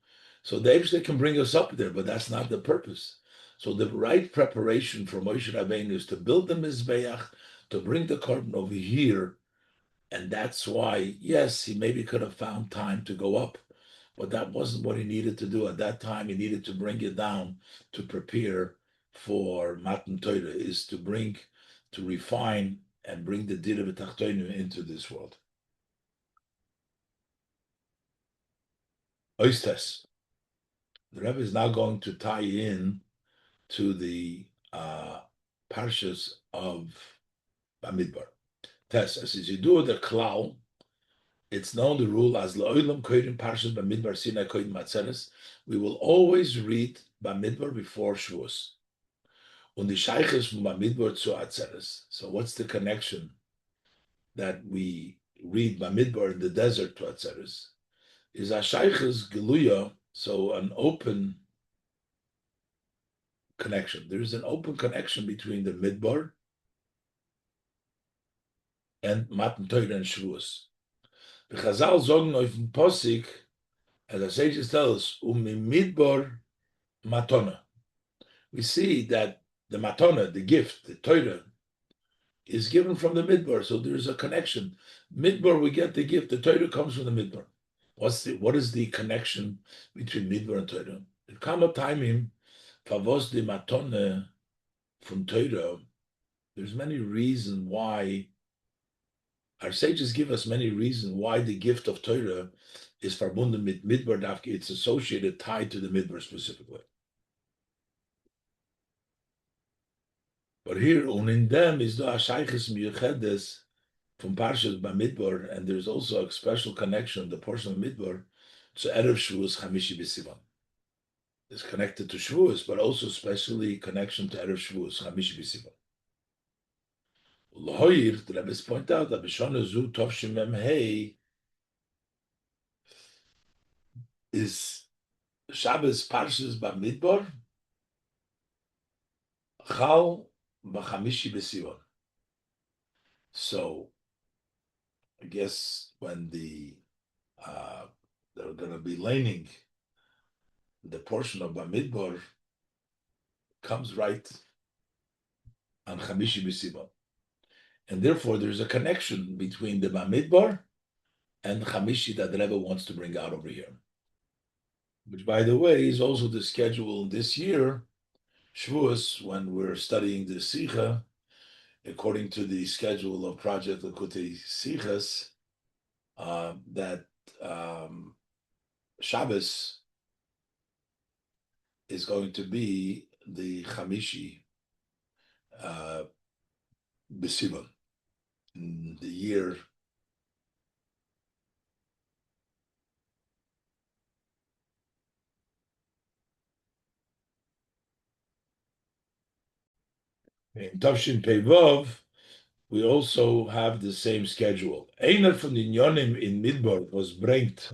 So the Eibusha can bring us up there, but that's not the purpose. So the right preparation for Moshe Rabbeinu is to build the Mizbeach, to bring the Korban over here, and that's why, yes, he maybe could have found time to go up, but that wasn't what he needed to do. At that time, he needed to bring it down to prepare for Matan Torah, is to refine and bring the dirah v'tachtonim into this world. Oistes. The Rebbe is now going to tie in to the Parshas of Bamidbar. Tes, as you do the klal, it's known the rule as la'olam koydim Parshas Bamidbar Sinai koydim Atzeres. We will always read Bamidbar before Shavuos. Und die Sheiches from Bamidbar zu Atzeres. So what's the connection that we read Bamidbar in the desert to Atzeres? Is a Sheiches Geluya, so an open connection. There is an open connection between the Midbar and Matan Torah and Shavuos. The Chazal sagen auf dem Posik, As the sages tell us, Midbar matona. We see that the matona, the gift, the Torah, is given from the Midbar. So there's a connection. Midbar, we get the gift. The Torah comes from the Midbar. What is the connection between Midbar and Torah? It come a time in Favos de matona from Torah. There's many reasons why our sages give us many reasons why the gift of Torah is verbunden mit Midbar Dafke. It's associated, tied to the Midbar specifically. But here, in them is the Ashayches Miyuchedes from Parshas Bamidbar, and there's also a special connection, the portion of Midbar, to Erev Shavuos Chamishi B'Sivan. It's connected to Shavuos, but also especially connection to Erev Shavuos Chamishi B'Sivan. L'hoir, the Rebbe point out that B'Shana Zu Tovshim Mem Hei is Shabbos Parshas Bamidbar Chal B'Chamishi B'Sivan. So, I guess when they're going to be laning the portion of Bamidbar comes right on Chamishi B'Sivan. And therefore, there's a connection between the Bamidbar and Chamishi that the Rebbe wants to bring out over here. Which, by the way, is also the schedule this year, Shavuos, when we're studying the Sicha, according to the schedule of Project Likutei Sichos, that Shabbos is going to be the Chamishi B'Sivan, in the year in Tavshin Pei we also have the same schedule. Einer von den Yonim in Midbar was bringt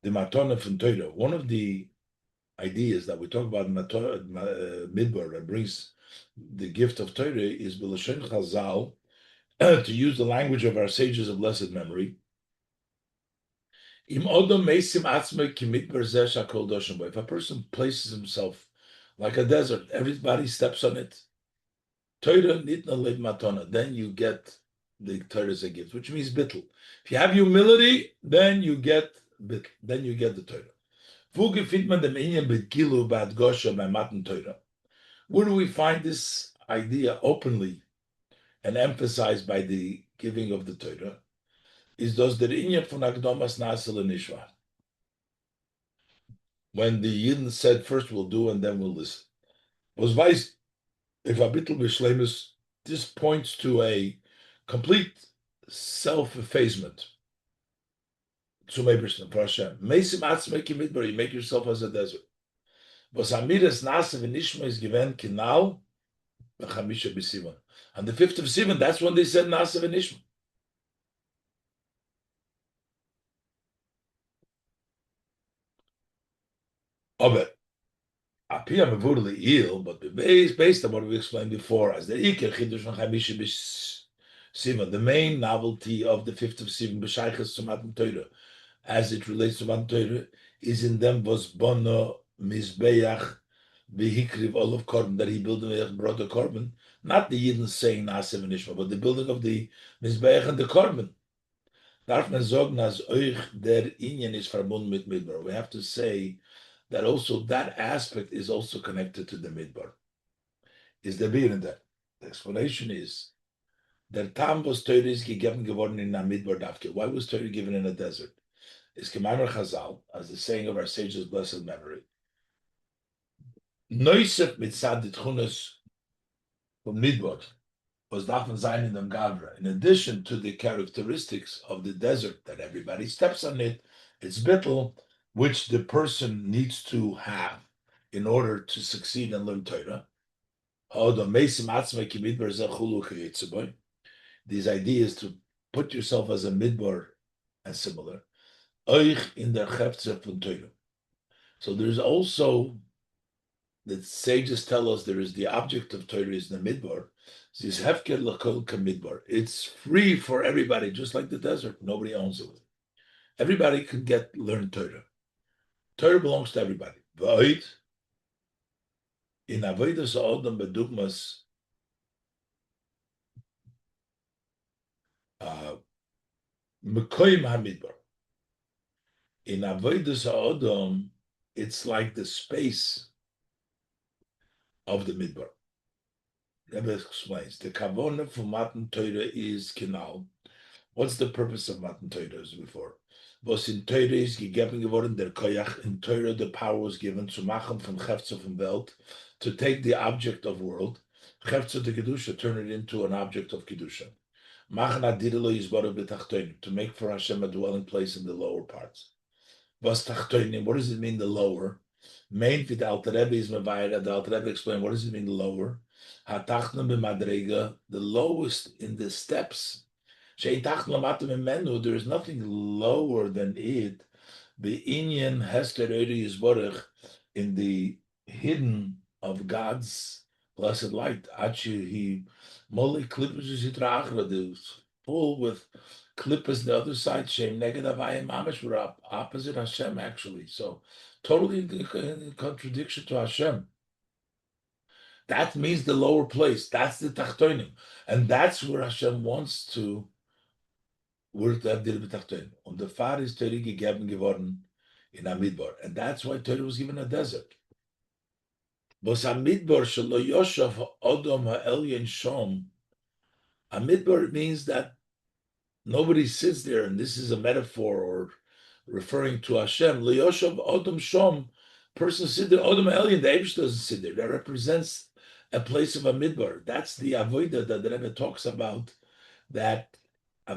the Matona from Torah. One of the ideas that we talk about in Midbar that brings the gift of Torah is B'Lashon Chazal, to use the language of our sages of blessed memory. If a person places himself like a desert, everybody steps on it. Torah nitna lev matona. Then you get the Torah as a gift, which means bittul. If you have humility, then you get bittul. Then you get the Torah. Where do we find this idea openly and emphasized by the giving of the Torah? Is those the inyan von akdomas nasel nishva. When the Yidden said, first we'll do and then we'll listen. Was weiß, if a bittul b'shleimus, this points to a complete self-effacement. You make yourself as a desert. Was amiras nasev nishma is given kinal b'chamisha b'sivan. On the 5th of Sivan, that's when they said nasev nishma. But appear mevurli ill, but based on what we explained before, as the iker chidush von chamisha b'sivan, the main novelty of the 5th of Sivan b'shayches to Matan Torah, as it relates to Matan Torah, is in them was bono Mizbeach v'hikriv olav korban, that he built and brought the korban, not the Yidden saying nasev nishma, but the building of the Mizbeach and the korban. Darf man sagen, as euch der inyan is verbunden mit Midbar. We have to say that also that aspect is also connected to the Midbar. Is the beer in that? The explanation is that Tam was Torah is gegeben geworden in a Midbar Dafke. Why was Torah given in a desert? Is Kemaimer Chazal, as the saying of our sages' blessed memory. Neusef mitzad ditchunas from Midbar was dafen sein in dem Gavra. In addition to the characteristics of the desert, that everybody steps on it, it's bittul, which the person needs to have in order to succeed and learn Torah. These ideas to put yourself as a midbar and similar. So there's also, the sages tell us, there is the object of Torah is the midbar. It's free for everybody, just like the desert. Nobody owns it. Everybody can learn Torah. Torah belongs to everybody. V'oid, in avodas ha'odam bedugmas, mekoyim hamidbar. In avodas ha'odam, it's like the space of the midbar. Rebbe explains, the kavanah for Matan Torah is kinal. What's the purpose of Matan Torah as before? Was in Torah is gegeben geworden der Koyach. In Torah the power was given to machen from Hefzer from Welt, to take the object of world, Hefzer the Kedusha, turn it into an object of Kedusha. Machen adirlo yizbara b'tachtonim, to make for Hashem a dwelling place in the lower parts. Was tachtonim, what does it mean the lower? Main fit Alter Rebbe is mevayed. The Alter Rebbe explained what does it mean the lower? Hatachna b'madrega, the lowest in the steps. There is nothing lower than it. The Inyan Hester Yisborach, in the hidden of God's blessed light. He Moli Klippers is the full with Klippers the other side. Shem negative Avayim Mamish were opposite Hashem actually. So totally in contradiction to Hashem. That means the lower place. That's the Tachtonim. And that's where Hashem wants to Und the Far is Torah gegeben geworden in Bamidbar. And that's why Torah was given a desert. Bamidbar shelo yoshav odom ha'elyon shom. Bamidbar means that nobody sits there, and this is a metaphor or referring to Hashem. Lo yoshav odom shom, person sit there, odom ha'elyon, the Eibush doesn't sit there. That represents a place of Bamidbar. That's the avodah that the Rebbe talks about, that to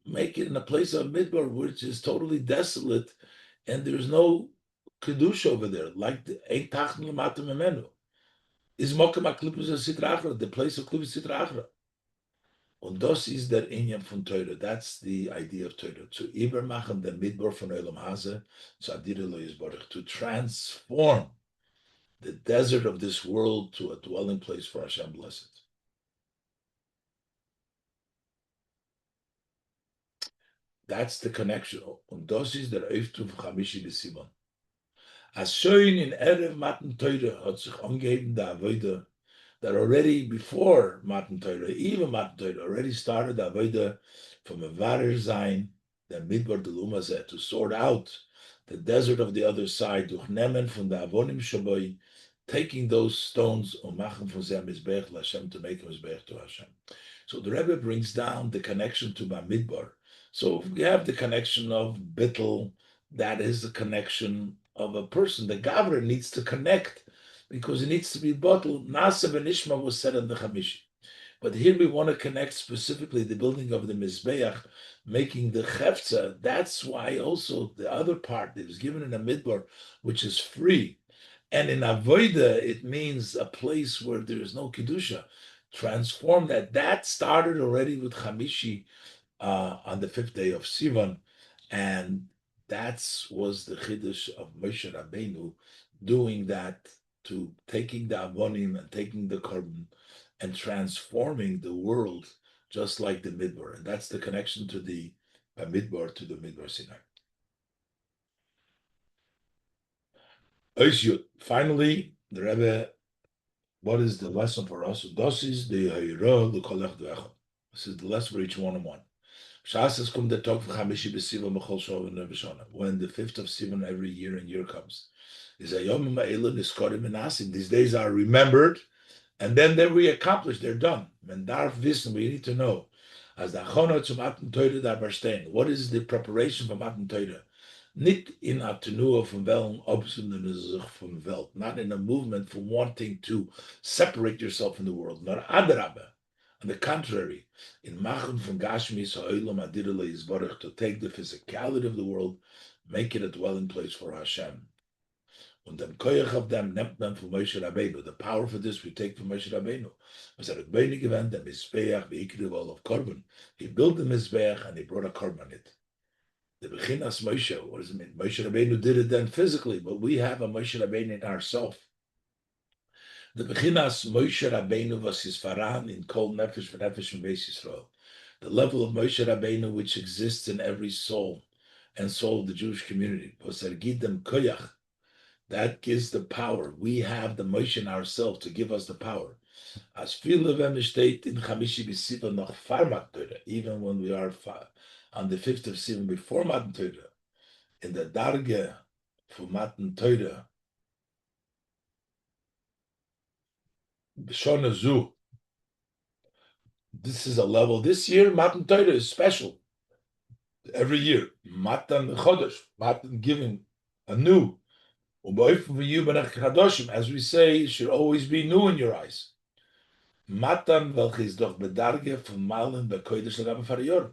make it in a place of Midbar which is totally desolate and there's no kedusha over there, like the Ein Tachn L'mata Memenu. Is Mokem HaKlippus HaSitra Achra, the place of Klippus Sitra Achra. Und das is der Inyan von Torah. That's the idea of Torah. To Iber machen the Midbar von Olam Hazeh, to Adir Lo Yisborach, to transform the desert of this world to a dwelling place for Hashem blessed. That's the connection. Und das ist der Öftung von Chamishi bis Sivan. As shown in Erev Matan Torah hat sich angegeben der Avodah that already before Matan Torah, even Matan Torah, already started the Avodah from a Varer Zayin, the Midbar de Lumazeh, to sort out the desert of the other side, durch Nemen from the Avonim Shaboy, taking those stones, machen von seinem Mizbeach Hashem, to make a Mizbeach to Hashem. So the Rebbe brings down the connection to Bamidbar. So we have the connection of Bittel, that is the connection of a person. The Gavra needs to connect because it needs to be bottled. Nasa v'nishma was said in the Chamishi. But here we want to connect specifically the building of the Mizbeach, making the Chefza. That's why also the other part that was given in a Midbar, which is free. And in Avoida, it means a place where there is no Kedusha. Transform that. That started already with Chamishi, on the 5th day of Sivan, and that was the chiddush of Moshe Rabbeinu, doing that, to taking the avonim and taking the korban and transforming the world just like the Midbar, and that's the connection to the Midbar, to the Midbar Sinai. Finally, the Rebbe, what is the lesson for us? This is the This is the lesson for each one. Shasas come the talk for Chamishi b'Sivan b'chol shov and B'shana. When the 5th of Sivan every year comes, is a yom ma'ila niskorim menasim. These days are remembered, and then we accomplish. They're done. Mendarf wissen, we need to know. As the achona to Matan Torah da barstein. What is the preparation for Matan Torah? Nicht in a tenua from Welt, from Welt. Not in a movement from wanting to separate yourself from the world. Not adrabah. On the contrary, in Machen from Gashmis Ha'olam Adirah Yisborach, to take the physicality of the world, make it a dwelling place for Hashem. Und dem Koyach of them nimmt man from Moshe Rabbeinu. The power for this we take from Moshe Rabbeinu. Was Rebbeinu given the Mizbeach v'ikriv all of korban. He built the Mizbeach and he brought a korban it. The Bechinas Moshe, what does it mean? Moshe Rabbeinu did it then physically, but we have a Moshe Rabbeinu in ourselves. The Bechinas Moshe Rabbeinu was his faran in kol nefesh v'nefesh in Beis Yisrael. The level of Moshe Rabbeinu which exists in every soul, and soul of the Jewish community. That gives the power. We have the motion ourselves to give us the power. As viele wenn steht in Chamishi B'Sivan noch far Matan Torah, even when we are on the 5th of Sivan before Matan Torah, in the Darge for Matan Torah, B'Shona Zu. This is a level. This year, Matan Torah is special. Every year, Matan Chodesh, Matan giving anew. As we say, should always be new in your eyes. Matan welches doch bedarge von malen bekoidish l'Rebbe Faryor.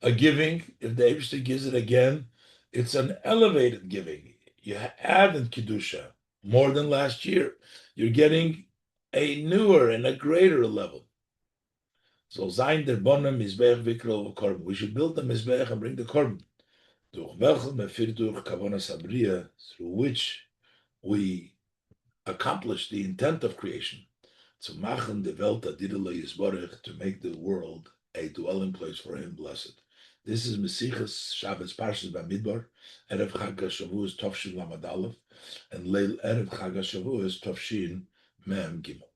A giving, if the Eibishter gives it again, it's an elevated giving. You add in Kedusha more than last year. You're getting a newer and a greater level. So sein der Bonne Mizbeach Vikro Korban. We should build the Mizbeach and bring the Korban. Durch welchen mefir durch Kavonas Abriya, through which we accomplish the intent of creation. To machen the Welt adirle Yisborech, to make the world a dwelling place for Him, blessed. This is Mesichas Shabbos Parshas Bamidbar, Erev Chag HaShavuos Tovshin Lamed Aleph, and Leil Erev Chag HaShavuos Tovshin Mem Gimel.